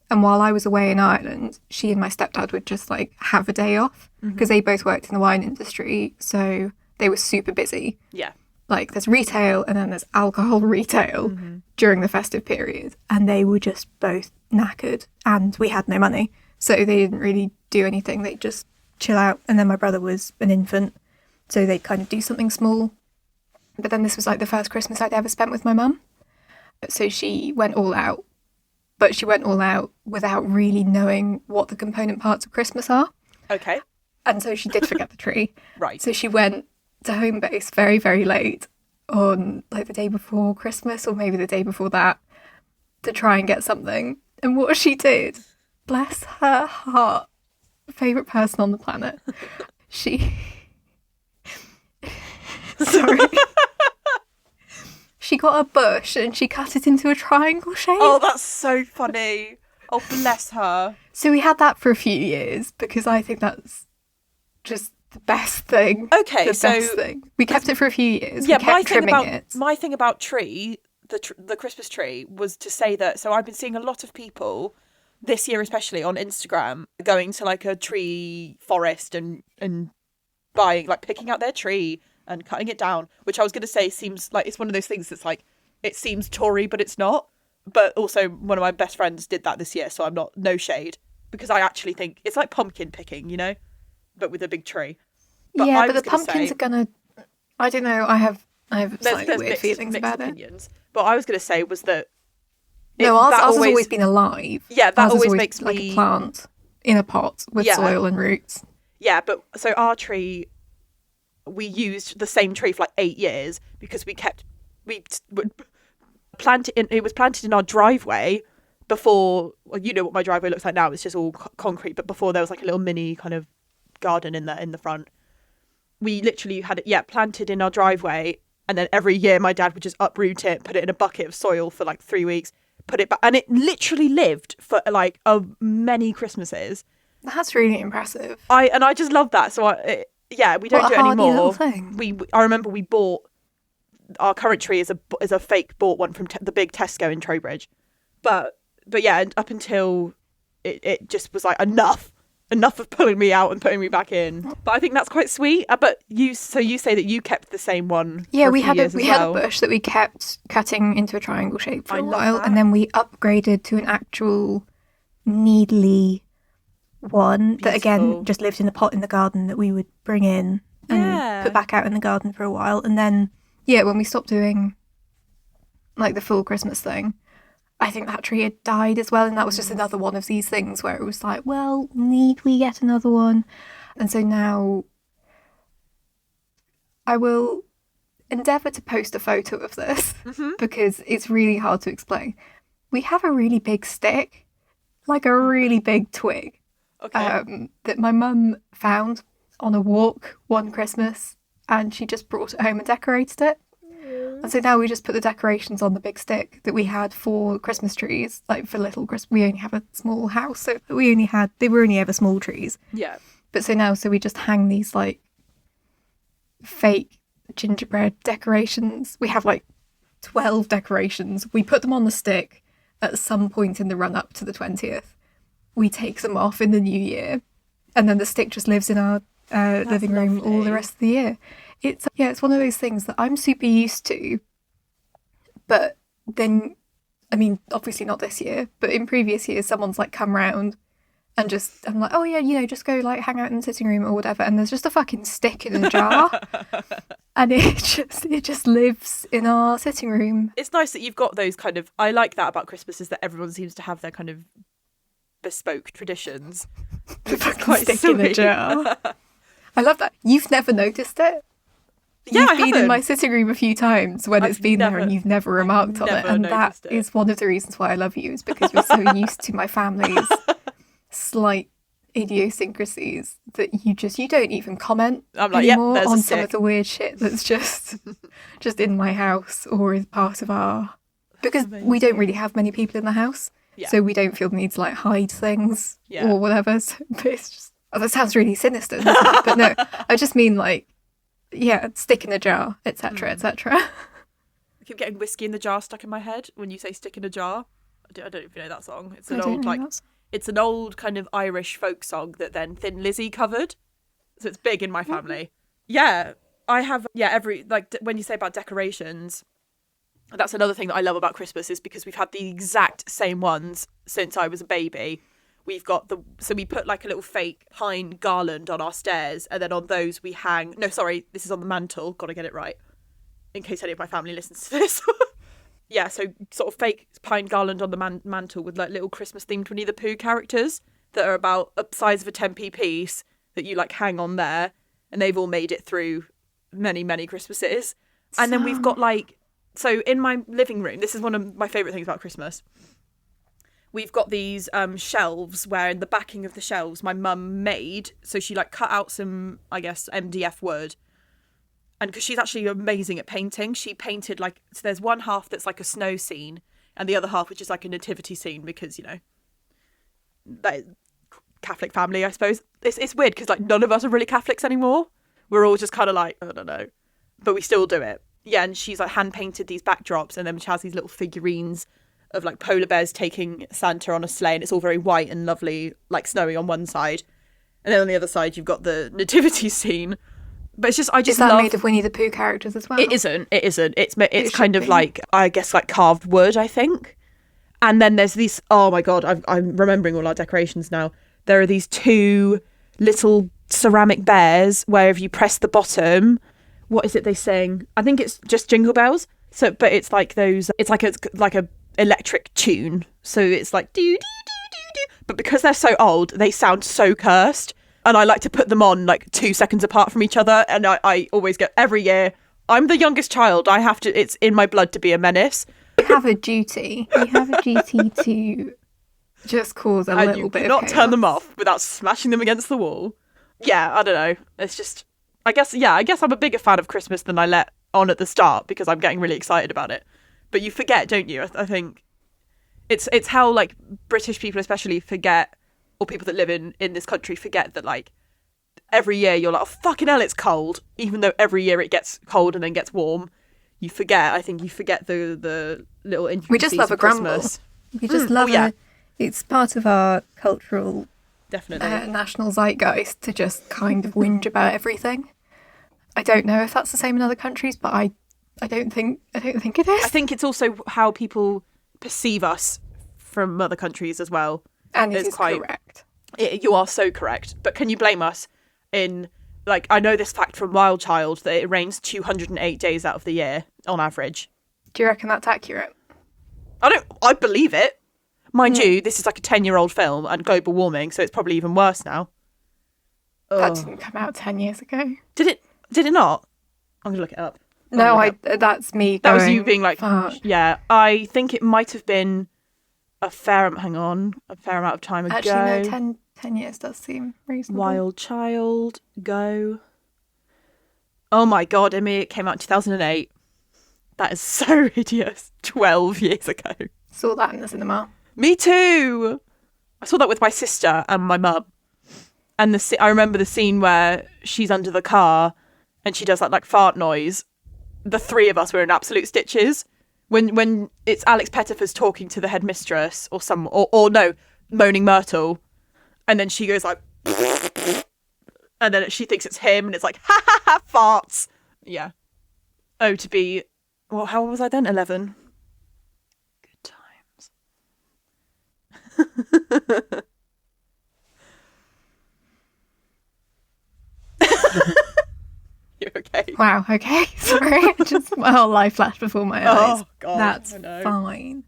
Speaker 2: and while I was away in Ireland, she and my stepdad would just like have a day off, because they both worked in the wine industry, so they were super busy.
Speaker 3: Yeah.
Speaker 2: Like there's retail and then there's alcohol retail during the festive period, and they were just both knackered, and we had no money, so they didn't really do anything. They'd just chill out. And then my brother was an infant, so they'd kind of do something small. But then this was like the first Christmas I'd ever spent with my mum, so she went all out, but she went all out without really knowing what the component parts of Christmas are.
Speaker 3: Okay.
Speaker 2: And so she did forget the tree.
Speaker 3: Right.
Speaker 2: So she went to home base very, very late on like the day before Christmas, or maybe the day before that, to try and get something. And what she did, bless her heart, favourite person on the planet, she... Sorry. She got a bush and she cut it into a triangle shape.
Speaker 3: Oh, that's so funny. Oh, bless her.
Speaker 2: So we had that for a few years, because I think that's just the best thing.
Speaker 3: Okay,
Speaker 2: the
Speaker 3: so
Speaker 2: best thing. We kept it for a few years.
Speaker 3: yeah,
Speaker 2: we kept trimming it.
Speaker 3: my thing about tree, the Christmas tree, was to say that. So I've been seeing a lot of people this year, especially on Instagram, going to like a tree forest and buying, like, picking out their tree and cutting it down, which I was going to say seems like it's one of those things that's like, it seems Tory, but it's not. But also one of my best friends did that this year, so I'm not, no shade, because I actually think it's like pumpkin picking, you know, but with a big tree. But
Speaker 2: yeah,
Speaker 3: I
Speaker 2: but
Speaker 3: was
Speaker 2: the
Speaker 3: gonna
Speaker 2: pumpkins
Speaker 3: say,
Speaker 2: are gonna... I don't know, I have slightly weird
Speaker 3: mixed,
Speaker 2: feelings
Speaker 3: mixed
Speaker 2: about
Speaker 3: opinions. But I was going to say was that...
Speaker 2: No, ours has always been alive.
Speaker 3: Yeah, that
Speaker 2: Ours has
Speaker 3: always
Speaker 2: always
Speaker 3: makes
Speaker 2: like
Speaker 3: me...
Speaker 2: a plant in a pot with
Speaker 3: Yeah.
Speaker 2: soil and roots.
Speaker 3: Yeah, but so our tree, we used the same tree for like 8 years because we would plant it in, it was planted in our driveway before, well, you know what my driveway looks like now, it's just all concrete, but before there was like a little mini kind of garden in the front. We literally had it, planted in our driveway, and then every year my dad would just uproot it, put it in a bucket of soil for like 3 weeks, put it back, and it literally lived for like many Christmases.
Speaker 2: That's really impressive.
Speaker 3: I just love that. So we don't do it anymore. I remember we bought our current tree is a fake bought one from the big Tesco in Trowbridge, but yeah, up until it just was like enough of pulling me out and putting me back in. But I think that's quite sweet. But you say that you kept the same one.
Speaker 2: Yeah,
Speaker 3: for
Speaker 2: we had
Speaker 3: years
Speaker 2: a
Speaker 3: as well.
Speaker 2: bush that we kept cutting into a triangle shape for
Speaker 3: I
Speaker 2: a
Speaker 3: love
Speaker 2: while,
Speaker 3: that.
Speaker 2: and then we upgraded to an actual needly one that
Speaker 3: Beautiful.
Speaker 2: again just lived in a pot in the garden that we would bring in and put back out in the garden for a while. And then when we stopped doing like the full Christmas thing, I think that tree had died as well, and that was just another one of these things where it was like, well, need we get another one? And so now I will endeavour to post a photo of this because it's really hard to explain. We have a really big stick, like a really big twig, that my mum found on a walk one Christmas, and she just brought it home and decorated it. And so now we just put the decorations on the big stick that we had for Christmas trees, like for little Christmas. We only have a small house, so they were only ever small trees.
Speaker 3: Yeah.
Speaker 2: But so we just hang these like fake gingerbread decorations. We have like 12 decorations. We put them on the stick at some point in the run up to the 20th. We take them off in the new year, and then the stick just lives in our living room all the rest of the year. It's one of those things that I'm super used to, but then, I mean, obviously not this year, but in previous years, someone's like come round and I'm like, oh yeah, just go like hang out in the sitting room or whatever, and there's just a fucking stick in a jar, and it just lives in our sitting room.
Speaker 3: It's nice that you've got those kind of, I like that about Christmas, is that everyone seems to have their kind of bespoke traditions, which is quite
Speaker 2: stick
Speaker 3: sweet.
Speaker 2: in a jar. I love that. You've never noticed it?
Speaker 3: Yeah,
Speaker 2: You've
Speaker 3: I
Speaker 2: been
Speaker 3: haven't.
Speaker 2: in my sitting room a few times when it's been there and you've never remarked on it. And that
Speaker 3: noticed it.
Speaker 2: is one of the reasons why I love you, is because you're so used to my family's slight idiosyncrasies that you don't even comment
Speaker 3: I'm like,
Speaker 2: anymore
Speaker 3: there's
Speaker 2: on
Speaker 3: a
Speaker 2: some of
Speaker 3: stick.
Speaker 2: the weird shit that's just in my house or is part of our, because we don't really have many people in the house, so we don't feel the need to like hide things or whatever. So, but it's just, that sounds really sinister, doesn't it? But no, I just mean like, stick in a jar, etc., etc.
Speaker 3: I keep getting whiskey in the jar stuck in my head when you say stick in a jar. I don't know if you know that song. It's an old it's an old kind of Irish folk song that then Thin Lizzy covered. So it's big in my family. Yeah, I have, every, like, when you say about decorations, that's another thing that I love about Christmas is because we've had the exact same ones since I was a baby. We've got so we put like a little fake pine garland on our stairs, and then on those we hang, no, sorry, this is on the mantle, gotta get it right, in case any of my family listens to this. Yeah, so sort of fake pine garland on the mantle with like little Christmas themed Winnie the Pooh characters that are about the size of a 10p piece that you like hang on there, and they've all made it through many, many Christmases. And then we've got like, so in my living room, this is one of my favourite things about Christmas. We've got these shelves where in the backing of the shelves my mum made, so she like cut out some, I guess, MDF wood. And because she's actually amazing at painting, she painted like, so there's one half that's like a snow scene and the other half which is like a nativity scene because, you know, that Catholic family, I suppose. It's weird because like none of us are really Catholics anymore. We're all just kind of like, I don't know, but we still do it. Yeah, and she's like hand painted these backdrops, and then she has these little figurines of like polar bears taking Santa on a sleigh, and it's all very white and lovely, like snowy on one side, and then on the other side you've got the nativity scene. But it's just, I just
Speaker 2: love... Is that
Speaker 3: love...
Speaker 2: made of Winnie the Pooh characters as well?
Speaker 3: It isn't. It's kind of like, I guess, like carved wood, I think. And then there's these, oh my God, I'm remembering all our decorations now. There are these two little ceramic bears where if you press the bottom, what is it they sing? I think it's just Jingle Bells. So, but it's like those, it's like a electric tune. So it's like, do, do, do, do, do. But because they're so old, they sound so cursed. And I like to put them on like 2 seconds apart from each other. And I always get, every year, I'm the youngest child. I have to, it's in my blood to be a menace.
Speaker 2: You have a duty. You have a duty to just cause a little bit of chaos.
Speaker 3: Not turn them off without smashing them against the wall. Yeah, I don't know. It's just, I guess I'm a bigger fan of Christmas than I let on at the start because I'm getting really excited about it. But you forget, don't you? I think it's how like British people especially forget, or people that live in this country forget that like every year you're like, oh fucking hell, it's cold, even though every year it gets cold and then gets warm. You forget the little intricacies.
Speaker 2: We just love a grumble. We just love it. It's part of our cultural,
Speaker 3: definitely,
Speaker 2: national zeitgeist to just kind of whinge about everything. I don't know if that's the same in other countries, but I don't think it is.
Speaker 3: I think it's also how people perceive us from other countries as well.
Speaker 2: And it is correct.
Speaker 3: You are so correct. But can you blame us in, like, I know this fact from Wild Child that it rains 208 days out of the year on average.
Speaker 2: Do you reckon that's accurate?
Speaker 3: I believe it. Mind you, this is like a 10-year-old film and global warming, so it's probably even worse now.
Speaker 2: That didn't come out 10 years ago.
Speaker 3: Did it not? I'm going to look it up.
Speaker 2: No, that's me going,
Speaker 3: that was you being like,
Speaker 2: fuck.
Speaker 3: Yeah, I think it might have been a fair amount of time ago.
Speaker 2: Actually, no, 10 years does seem reasonable.
Speaker 3: Wild Child, go. Oh my God, Emmy, it came out in 2008. That is so hideous. 12 years ago.
Speaker 2: Saw that in the cinema.
Speaker 3: Me too. I saw that with my sister and my mum. And I remember the scene where she's under the car and she does that like fart noise. The three of us were in absolute stitches. When it's Alex Pettifer's talking to the headmistress or no, Moaning Myrtle, and then she goes like, and then she thinks it's him, and it's like, ha ha ha, farts. Yeah. Oh, to be, well, how old was I then? 11. Good times. You're okay.
Speaker 2: Wow, okay. Sorry. Just my whole life flashed before my eyes.
Speaker 3: Oh, God.
Speaker 2: That's fine.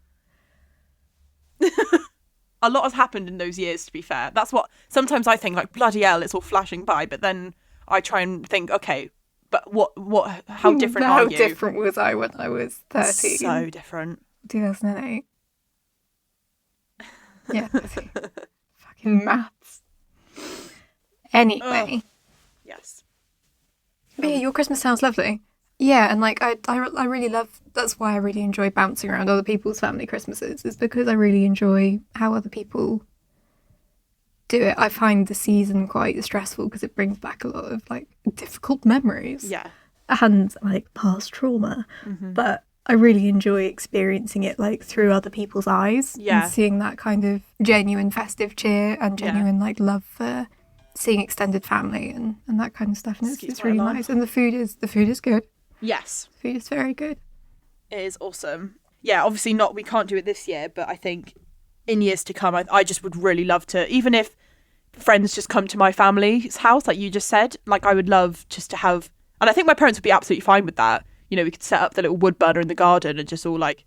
Speaker 3: A lot has happened in those years, to be fair. That's what, sometimes I think, like, bloody hell, it's all flashing by, but then I try and think, okay, but how different are you?
Speaker 2: How different was I when I was 13?
Speaker 3: So different.
Speaker 2: 2008. Yeah. Fucking maths. anyway.
Speaker 3: Yes.
Speaker 2: But yeah, your Christmas sounds lovely. Yeah, and like I really love. That's why I really enjoy bouncing around other people's family Christmases. Is because I really enjoy how other people do it. I find the season quite stressful because it brings back a lot of like difficult memories.
Speaker 3: Yeah.
Speaker 2: And like past trauma.
Speaker 3: Mm-hmm.
Speaker 2: But I really enjoy experiencing it like through other people's eyes.
Speaker 3: Yeah.
Speaker 2: And seeing that kind of genuine festive cheer and genuine like love for seeing extended family and that kind of stuff. And it's really nice. And the food is good.
Speaker 3: Yes.
Speaker 2: The food is very good.
Speaker 3: It is awesome. Yeah, obviously we can't do it this year, but I think in years to come, I just would really love to, even if friends just come to my family's house, like you just said, like I would love just to have, and I think my parents would be absolutely fine with that. You know, we could set up the little wood burner in the garden and just all like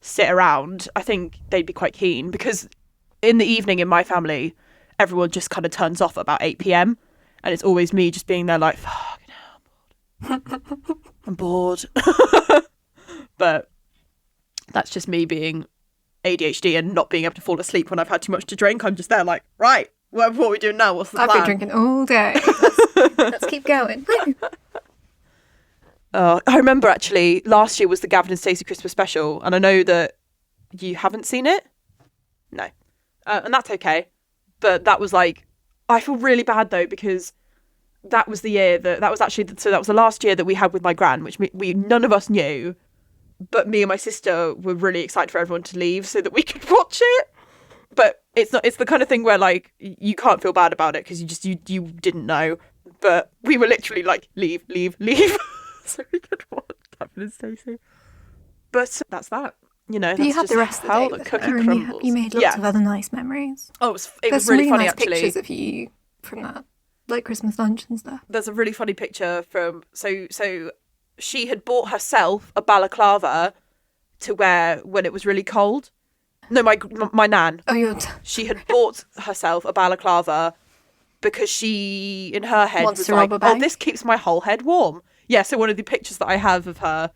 Speaker 3: sit around. I think they'd be quite keen because in the evening in my family, everyone just kind of turns off at about 8 p.m. and it's always me just being there like, fucking hell, I'm bored. But that's just me being ADHD and not being able to fall asleep when I've had too much to drink. I'm just there like, right, what are we doing now? What's the plan?
Speaker 2: I've been drinking all day. Let's keep going.
Speaker 3: I remember actually last year was the Gavin and Stacey Christmas special, and I know that you haven't seen it. No. And that's okay. But that was like, I feel really bad though, because that was the year that was actually, so that was the last year that we had with my gran, which we none of us knew, but me and my sister were really excited for everyone to leave so that we could watch it. But it's the kind of thing where like, you can't feel bad about it because you didn't know. But we were literally like, leave. So we could watch Gavin and Stacey. But that's that. You know, that's
Speaker 2: you had
Speaker 3: just
Speaker 2: the rest
Speaker 3: how
Speaker 2: of the
Speaker 3: the
Speaker 2: day
Speaker 3: cookie
Speaker 2: with her,
Speaker 3: crumbles.
Speaker 2: you made lots of other nice memories.
Speaker 3: Oh, it
Speaker 2: There's
Speaker 3: was
Speaker 2: some
Speaker 3: really funny
Speaker 2: nice
Speaker 3: actually.
Speaker 2: pictures of you from that, like Christmas lunch and stuff.
Speaker 3: There's a really funny picture from so she had bought herself a balaclava to wear when it was really cold. No, my nan.
Speaker 2: Oh,
Speaker 3: she had bought herself a balaclava because she, in her head,
Speaker 2: wants
Speaker 3: was
Speaker 2: to
Speaker 3: like,
Speaker 2: rob a bank.
Speaker 3: "Oh, this keeps my whole head warm." Yeah. So one of the pictures that I have of her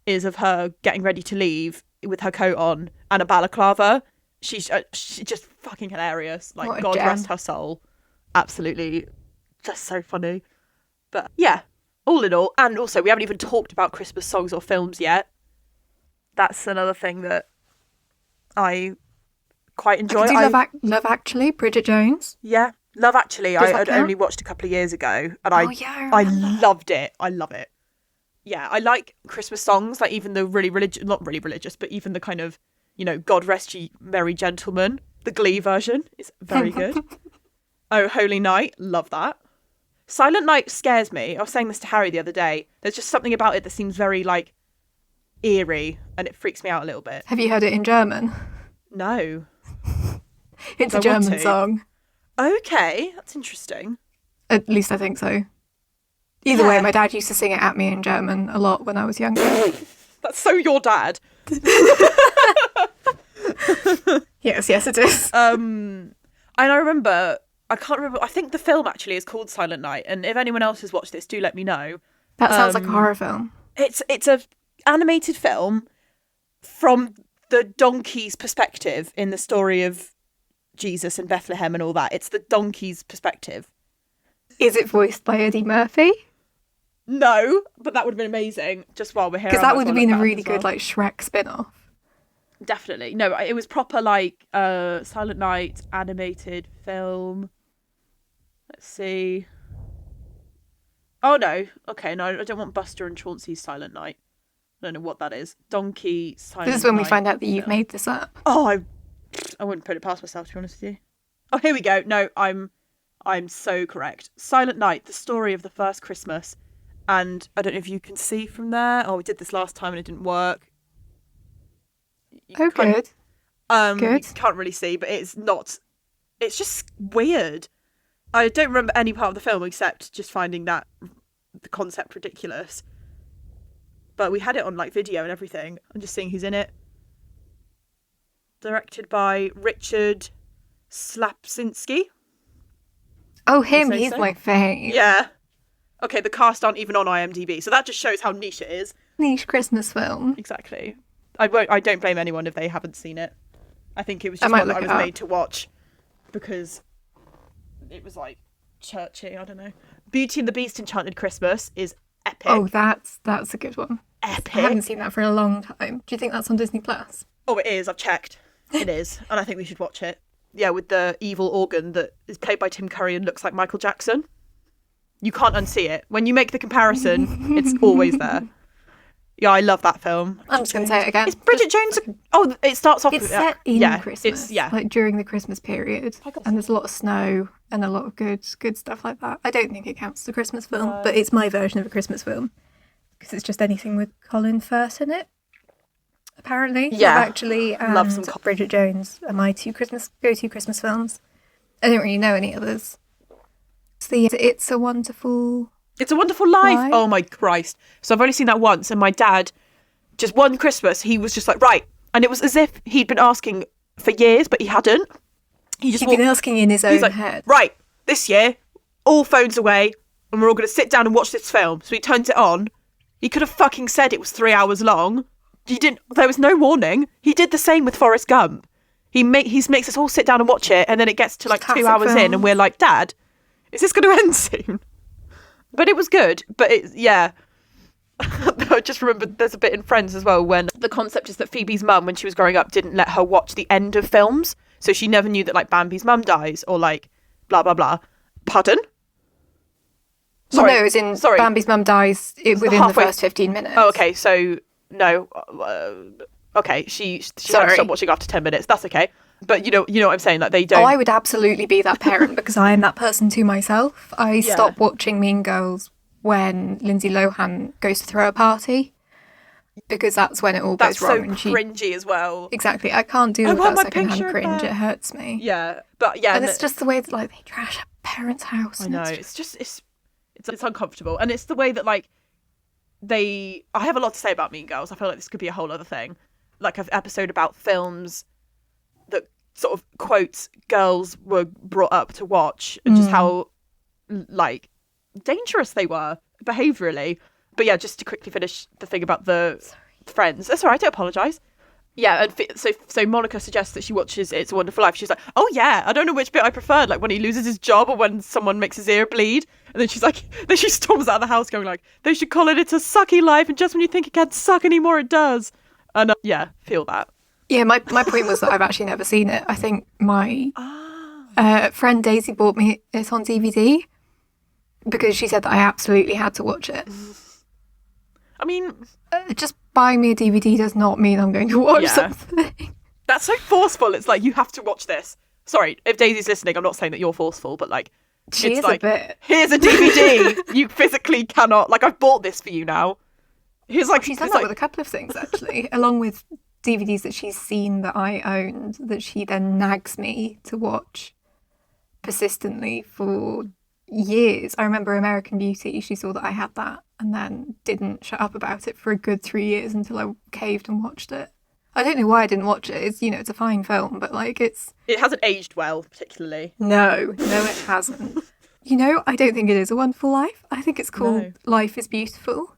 Speaker 3: is of her getting ready to leave with her coat on and a balaclava. She's just fucking hilarious. Like, God rest her soul. Absolutely, just so funny. But yeah, all in all, and also we haven't even talked about Christmas songs or films yet. That's another thing that I quite enjoy.
Speaker 2: Love Actually, Bridget Jones.
Speaker 3: Yeah, Love Actually. I had
Speaker 2: count?
Speaker 3: only watched a couple of years ago, and
Speaker 2: I
Speaker 3: I loved it. I love it. Yeah, I like Christmas songs, like even the really religious, not really religious, but even the kind of, you know, God Rest Ye Merry Gentlemen. The Glee version is very good. Oh, Holy Night, love that. Silent Night scares me. I was saying this to Harry the other day. There's just something about it that seems very, like, eerie, and it freaks me out a little bit.
Speaker 2: Have you heard it in German?
Speaker 3: No.
Speaker 2: It's a German song.
Speaker 3: Okay, that's interesting.
Speaker 2: At least I think so. Either way, my dad used to sing it at me in German a lot when I was younger.
Speaker 3: That's so your dad.
Speaker 2: Yes, it is.
Speaker 3: And I remember, I can't remember, I think the film actually is called Silent Night, and if anyone else has watched this, do let me know.
Speaker 2: That sounds like a horror film.
Speaker 3: It's a animated film from the donkey's perspective in the story of Jesus and Bethlehem and all that. It's the donkey's perspective.
Speaker 2: Is it voiced by Eddie Murphy?
Speaker 3: No, but that would have been amazing. Just while we're here,
Speaker 2: because that would have been a really good like Shrek spin-off.
Speaker 3: Definitely. No, it was proper like Silent Night animated film. Let's see. Oh no. Okay, no, I don't want Buster and Chauncey's Silent Night. I don't know what that is. Donkey Silent Night.
Speaker 2: This is when we find out that you've made this up.
Speaker 3: Oh, I wouldn't put it past myself, to be honest with you. Oh, here we go. No, I'm so correct. Silent Night, the story of the first Christmas. And I don't know if you can see from there. Oh, we did this last time and it didn't work.
Speaker 2: Good.
Speaker 3: Good.
Speaker 2: Good.
Speaker 3: You can't really see, but it's just weird. I don't remember any part of the film except just finding that the concept ridiculous. But we had it on like video and everything. I'm just seeing who's in it. Directed by Richard Slapsinski.
Speaker 2: Oh, him. He's my fave.
Speaker 3: Yeah. Okay, the cast aren't even on IMDb, so that just shows how niche it is.
Speaker 2: Niche Christmas film.
Speaker 3: Exactly. I don't blame anyone if they haven't seen it. I think it was just one that I was made to watch because it was like churchy. I don't know. Beauty and the Beast Enchanted Christmas is epic.
Speaker 2: Oh, that's a good one.
Speaker 3: Epic.
Speaker 2: I haven't seen that for a long time. Do you think that's on Disney Plus?
Speaker 3: Oh, it is. I've checked. It is. And I think we should watch it. Yeah, with the evil organ that is played by Tim Curry and looks like Michael Jackson. You can't unsee it. When you make the comparison, it's always there. Yeah, I love that film.
Speaker 2: I'm just going to say it again.
Speaker 3: Is Bridget Jones... Oh, it starts off...
Speaker 2: It's set in Christmas.
Speaker 3: It's
Speaker 2: like during the Christmas period. And there's a lot of snow and a lot of good stuff like that. I don't think it counts as a Christmas film, but it's my version of a Christmas film. Because it's just anything with Colin Firth in it, apparently.
Speaker 3: Yeah.
Speaker 2: Love Actually and
Speaker 3: Love some
Speaker 2: Bridget Jones are my go-to Christmas films. I don't really know any others. It's a Wonderful...
Speaker 3: It's a Wonderful Life.
Speaker 2: Right.
Speaker 3: Oh my Christ. So I've only seen that once, and my dad, just one Christmas, he was just like, right. And it was as if he'd been asking for years, but he hadn't. He'd
Speaker 2: been asking in his own head.
Speaker 3: Right, this year, all phones away, and we're all going to sit down and watch this film. So he turns it on. He could have fucking said it was 3 hours long. There was no warning. He did the same with Forrest Gump. He makes us all sit down and watch it, and then it gets to like 2 hours in, and we're like, Dad, is this going to end soon? But it was good. But yeah. I just remembered there's a bit in Friends as well when the concept is that Phoebe's mum, when she was growing up, didn't let her watch the end of films. So she never knew that like Bambi's mum dies or like blah, blah, blah. Pardon?
Speaker 2: Sorry. Well, no, as in Bambi's mum dies within the first 15 minutes.
Speaker 3: Oh, okay. So, no. Okay. She stopped watching after 10 minutes. That's okay. But you know what I'm saying? Like they don't...
Speaker 2: Oh, I would absolutely be that parent because I am that person to myself. I stopped watching Mean Girls when Lindsay Lohan goes to throw a party because that's when it all goes wrong.
Speaker 3: That's so cringy as well.
Speaker 2: Exactly. I can't do that secondhand cringe. It hurts me.
Speaker 3: Yeah. But yeah.
Speaker 2: And it's just the way that like they trash a parent's house.
Speaker 3: I know. It's uncomfortable. And it's the way that like I have a lot to say about Mean Girls. I feel like this could be a whole other thing. Like an episode about films that sort of quotes girls were brought up to watch and just how like dangerous they were behaviourally. But yeah, just to quickly finish the thing about the Friends. That's all right, I apologise. Yeah, and so Monica suggests that she watches It's a Wonderful Life. She's like, oh yeah, I don't know which bit I preferred, like when he loses his job or when someone makes his ear bleed. And then she storms out of the house going like, they should call it It's a Sucky Life, and just when you think it can't suck anymore, it does. And yeah, feel that.
Speaker 2: Yeah, my point was that I've actually never seen it. I think my friend Daisy bought me it on DVD because she said that I absolutely had to watch it.
Speaker 3: I mean...
Speaker 2: just buying me a DVD does not mean I'm going to watch something.
Speaker 3: That's so forceful. It's like, you have to watch this. Sorry, if Daisy's listening, I'm not saying that you're forceful, but like...
Speaker 2: She is
Speaker 3: like,
Speaker 2: a bit.
Speaker 3: Here's a DVD. You physically cannot... Like, I've bought this for you now. She's
Speaker 2: done that with a couple of things, actually, along with DVDs that she's seen that I owned that she then nags me to watch persistently for years. I remember American Beauty, she saw that I had that and then didn't shut up about it for a good 3 years until I caved and watched it. I don't know why I didn't watch it. It's, it's a fine film, but like it
Speaker 3: hasn't aged well, particularly.
Speaker 2: No, it hasn't. I don't think it is A Wonderful Life. I think it's called Life is Beautiful.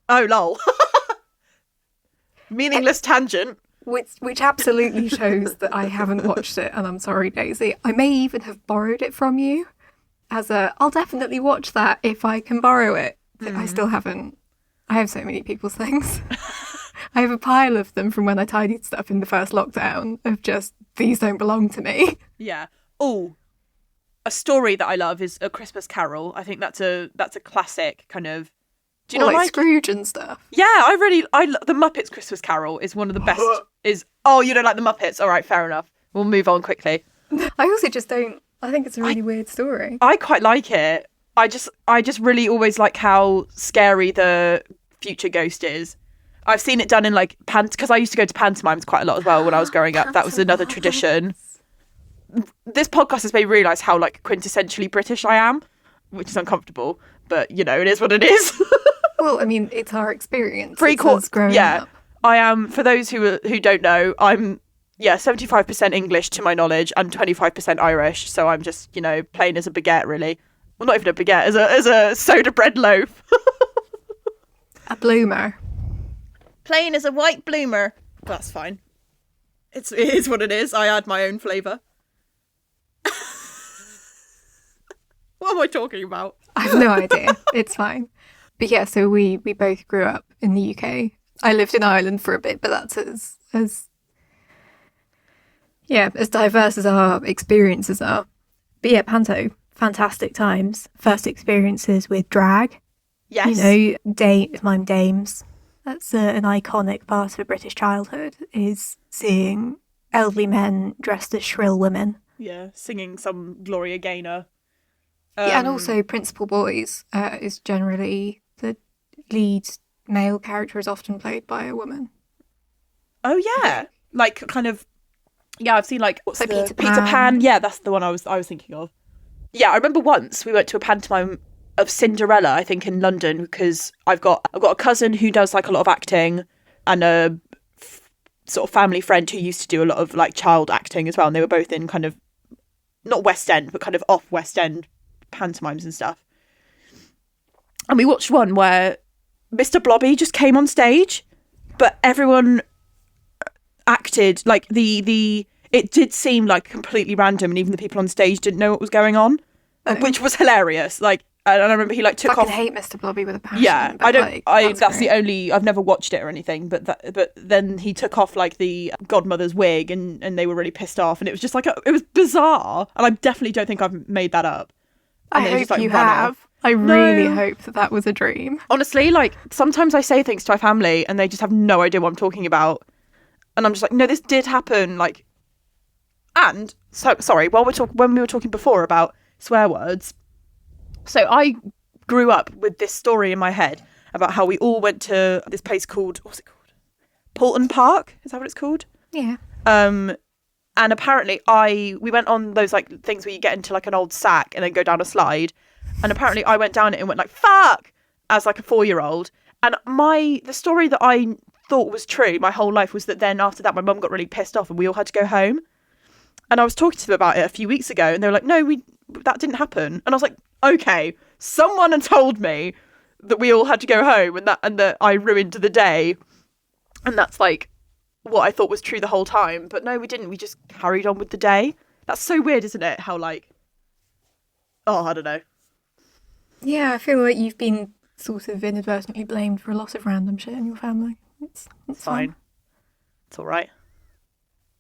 Speaker 3: Oh, lol. Meaningless tangent.
Speaker 2: Which absolutely shows that I haven't watched it, and I'm sorry, Daisy. I may even have borrowed it from you I'll definitely watch that if I can borrow it. I still haven't. I have so many people's things. I have a pile of them from when I tidied stuff in the first lockdown of just, these don't belong to me.
Speaker 3: Yeah. Oh, a story that I love is A Christmas Carol. I think that's a classic kind of...
Speaker 2: Do you know like Scrooge and stuff?
Speaker 3: Yeah, the Muppets Christmas Carol is one of the best. You don't like the Muppets? All right, fair enough. We'll move on quickly.
Speaker 2: I also just don't. I think it's a really weird story.
Speaker 3: I quite like it. I just really always like how scary the future ghost is. I've seen it done in like because I used to go to pantomimes quite a lot as well when I was growing up. That was another tradition. This podcast has made me realise how like quintessentially British I am, which is uncomfortable, but it is what it is.
Speaker 2: Well, I mean, it's our experience.
Speaker 3: Growing up. I am, for those who don't know, I'm 75% English to my knowledge and 25% Irish. So I'm just, plain as a baguette, really. Well, not even a baguette, as a soda bread loaf.
Speaker 2: A bloomer.
Speaker 3: Plain as a white bloomer. That's fine. It is what it is. I add my own flavour. What am I talking about?
Speaker 2: I have no idea. It's fine. But yeah, so we both grew up in the UK. I lived in Ireland for a bit, but that's as diverse as our experiences are. But yeah, Panto, fantastic times. First experiences with drag.
Speaker 3: Yes.
Speaker 2: You know, mime dames. That's an iconic part of a British childhood, is seeing elderly men dressed as shrill women.
Speaker 3: Yeah, singing some Gloria Gaynor.
Speaker 2: Yeah, and also Principal Boys is generally the lead male character is often played by a woman.
Speaker 3: Oh yeah, like kind of. Yeah, I've seen like what's
Speaker 2: So
Speaker 3: the
Speaker 2: Peter
Speaker 3: Peter
Speaker 2: Pan.
Speaker 3: Pan. Yeah, that's the one I was thinking of. Yeah, I remember once we went to a pantomime of Cinderella, I think in London, because I've got a cousin who does like a lot of acting, and a sort of family friend who used to do a lot of like child acting as well, and they were both in kind of not West End but kind of off West End pantomimes and stuff. And we watched one where Mr. Blobby just came on stage, but everyone acted like it did seem like completely random, and even the people on stage didn't know what was going on, which was hilarious. Like, and I remember he like took off.
Speaker 2: I hate Mr. Blobby with a passion.
Speaker 3: Yeah,
Speaker 2: but,
Speaker 3: I don't.
Speaker 2: like,
Speaker 3: That's
Speaker 2: great.
Speaker 3: the only. I've never watched it or anything, but then he took off like the godmother's wig, and they were really pissed off, and it was just like it was bizarre, and I definitely don't think I've made that up. And
Speaker 2: I
Speaker 3: then
Speaker 2: hope
Speaker 3: just,
Speaker 2: you
Speaker 3: run
Speaker 2: have.
Speaker 3: off.
Speaker 2: I really
Speaker 3: No.
Speaker 2: hope that was a dream.
Speaker 3: Honestly, like sometimes I say things to my family, and they just have no idea what I'm talking about, and I'm just like, no, this did happen. Like, and so sorry. When we were talking before about swear words, so I grew up with this story in my head about how we all went to this place called, what's it called? Paulton Park? Is that what it's called?
Speaker 2: Yeah.
Speaker 3: And apparently we went on those like things where you get into like an old sack and then go down a slide. And apparently I went down it and went like, fuck, as like a 4-year-old. And the story that I thought was true my whole life was that then after that, my mum got really pissed off and we all had to go home. And I was talking to them about it a few weeks ago, and they were like, no, that didn't happen. And I was like, okay, someone had told me that we all had to go home and that I ruined the day. And that's like what I thought was true the whole time. But no, we didn't. We just carried on with the day. That's so weird, isn't it? How like, oh, I don't know.
Speaker 2: Yeah, I feel like you've been sort of inadvertently blamed for a lot of random shit in your family. It's
Speaker 3: Fine. It's all right.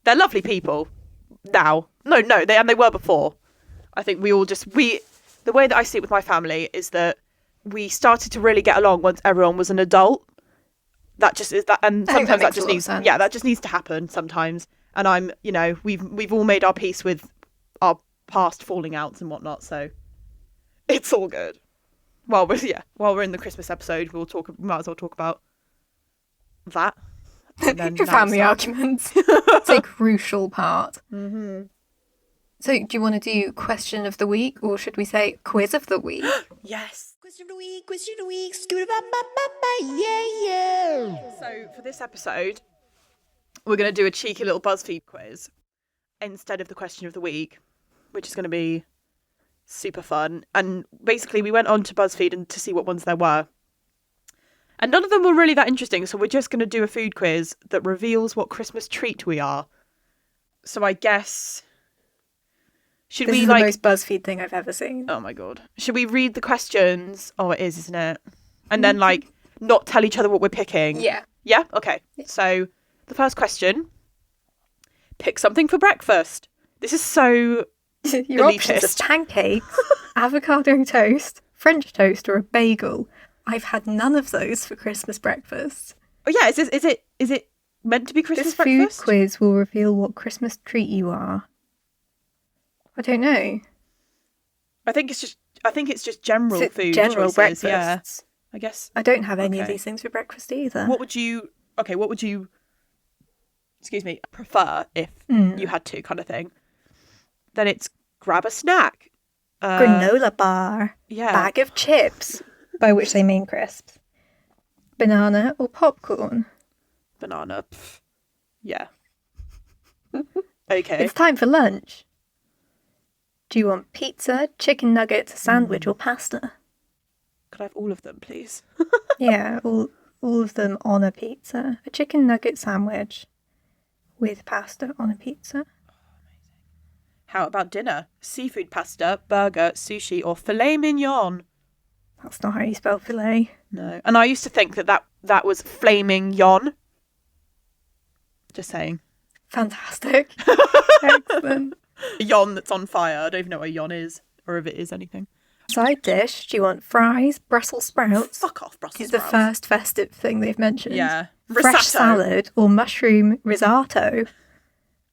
Speaker 3: They're lovely people now. No, they were before. I think we all the way that I see it with my family is that we started to really get along once everyone was an adult. That just is that, and sometimes that just needs, that just needs to happen sometimes. And we've all made our peace with our past falling outs and whatnot, so it's all good. While we're in the Christmas episode, we might as well talk about that.
Speaker 2: Your family arguments. It's a crucial part.
Speaker 3: Mm-hmm.
Speaker 2: So do you want to do question of the week, or should we say quiz of the week?
Speaker 3: Yes.
Speaker 4: Question of the week, yeah.
Speaker 3: So for this episode, we're going to do a cheeky little BuzzFeed quiz instead of the question of the week, which is going to be super fun. And basically we went on to BuzzFeed and to see what ones there were. And none of them were really that interesting, so we're just going to do a food quiz that reveals what Christmas treat we are. So I guess...
Speaker 2: This is the most BuzzFeed thing I've ever seen.
Speaker 3: Oh my god. Should we read the questions? Oh, it is, isn't it? And then, not tell each other what we're picking?
Speaker 2: Yeah.
Speaker 3: Yeah? Okay. Yeah. So, the first question. Pick something for breakfast. This is so
Speaker 2: Your options are pancakes, avocado toast, French toast, or a bagel. I've had none of those for Christmas breakfast.
Speaker 3: Oh yeah, is it meant to be Christmas breakfast?
Speaker 2: This food quiz will reveal what Christmas treat you are. I don't know.
Speaker 3: I think it's just general food.
Speaker 2: General
Speaker 3: choices,
Speaker 2: breakfasts.
Speaker 3: Yeah. I guess.
Speaker 2: I don't have any of these things for breakfast either.
Speaker 3: What would you prefer if you had to, kind of thing? Then it's grab a snack.
Speaker 2: Granola bar.
Speaker 3: Yeah.
Speaker 2: Bag of chips, by which they mean crisps. Banana or popcorn.
Speaker 3: Banana. Pff. Yeah. Okay.
Speaker 2: It's time for lunch. Do you want pizza, chicken nuggets, sandwich, or pasta?
Speaker 3: Could I have all of them, please?
Speaker 2: Yeah, all of them on a pizza. A chicken nugget sandwich with pasta on a pizza.
Speaker 3: How about dinner? Seafood pasta, burger, sushi, or filet mignon?
Speaker 2: That's not how you spell filet.
Speaker 3: No. And I used to think that was flaming yon. Just saying.
Speaker 2: Fantastic. Excellent.
Speaker 3: A yon that's on fire. I don't even know what a yon is, or if it is anything.
Speaker 2: Side dish, do you want fries, Brussels sprouts?
Speaker 3: Fuck off, Brussels
Speaker 2: Is
Speaker 3: sprouts.
Speaker 2: the first festive thing they've mentioned.
Speaker 3: Yeah.
Speaker 2: Fresh
Speaker 3: Risotto.
Speaker 2: salad or mushroom risotto.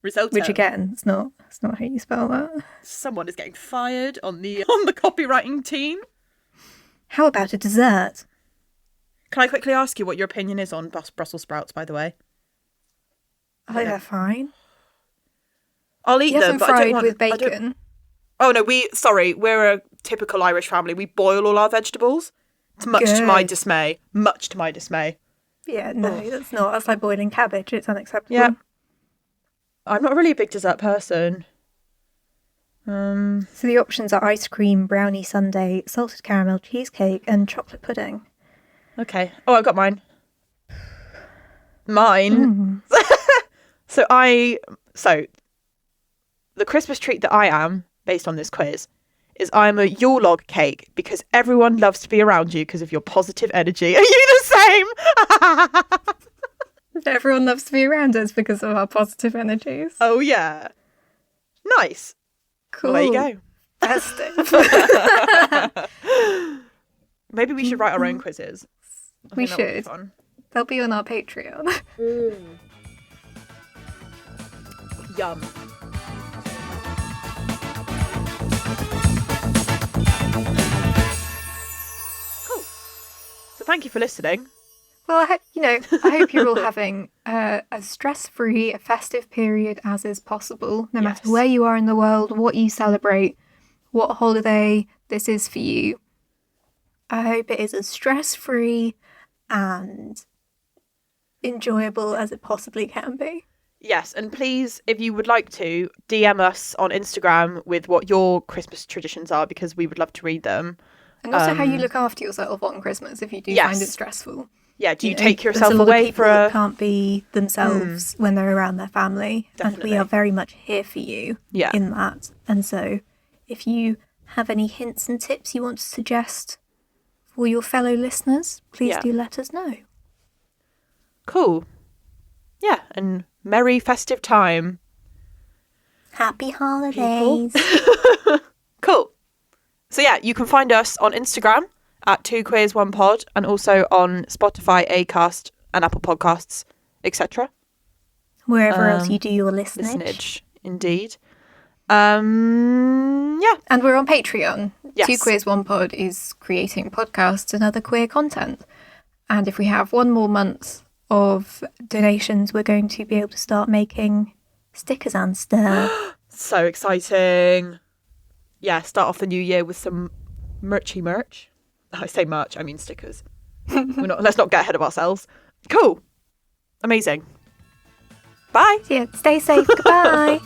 Speaker 3: Risotto.
Speaker 2: Which again, it's not how you spell that.
Speaker 3: Someone is getting fired on the copywriting team.
Speaker 2: How about a dessert?
Speaker 3: Can I quickly ask you what your opinion is on Brussels sprouts, by the way?
Speaker 2: I think they're fine.
Speaker 3: I'll eat
Speaker 2: You have
Speaker 3: them,
Speaker 2: them
Speaker 3: but I don't
Speaker 2: fried
Speaker 3: want...
Speaker 2: with bacon.
Speaker 3: Oh, no, we're a typical Irish family. We boil all our vegetables. It's much to my dismay. Much to my dismay.
Speaker 2: Yeah, no, that's not. That's like boiling cabbage. It's unacceptable.
Speaker 3: Yeah. I'm not really a big dessert person.
Speaker 2: So the options are ice cream, brownie sundae, salted caramel cheesecake, and chocolate pudding.
Speaker 3: Okay. Oh, I've got mine. Mine. So the Christmas treat that I am, based on this quiz, is I'm a Yule log cake because everyone loves to be around you because of your positive energy. Are you the same?
Speaker 2: Everyone loves to be around us because of our positive energies.
Speaker 3: Oh, yeah. Nice.
Speaker 2: Cool.
Speaker 3: Well, there you go.
Speaker 2: Festive.
Speaker 3: Maybe we should write our own quizzes.
Speaker 2: We
Speaker 3: That would be
Speaker 2: should.
Speaker 3: fun.
Speaker 2: They'll be on our Patreon.
Speaker 3: Yum. Cool. So thank you for listening.
Speaker 2: Well, I hope you're all having as stress-free a festive period as is possible, no matter where you are in the world, what you celebrate, what holiday this is for you. I hope it is as stress-free and enjoyable as it possibly can be.
Speaker 3: Yes, and please, if you would like to, DM us on Instagram with what your Christmas traditions are because we would love to read them.
Speaker 2: And also how you look after yourself on Christmas if you do find it stressful.
Speaker 3: Yeah, do you take yourself
Speaker 2: there's a lot
Speaker 3: away
Speaker 2: of people
Speaker 3: for a...
Speaker 2: that can't be themselves when they're around their family.
Speaker 3: Definitely.
Speaker 2: And we are very much here for you in that. And so if you have any hints and tips you want to suggest for your fellow listeners, please do let us know.
Speaker 3: Cool. Yeah, and merry festive time.
Speaker 2: Happy holidays.
Speaker 3: Cool. So yeah, you can find us on Instagram at 2queers1pod and also on Spotify, Acast and Apple Podcasts, etc.
Speaker 2: Wherever else you do your listenage.
Speaker 3: Indeed.
Speaker 2: Yeah. And we're on Patreon.
Speaker 3: Yes.
Speaker 2: 2queers1pod is creating podcasts and other queer content. And if we have one more month of donations, we're going to be able to start making stickers and stuff.
Speaker 3: So exciting. Yeah, start off the new year with some merchy merch. I say merch, I mean stickers. Let's not get ahead of ourselves. Cool. Amazing. Bye.
Speaker 2: Yeah, stay safe. Goodbye.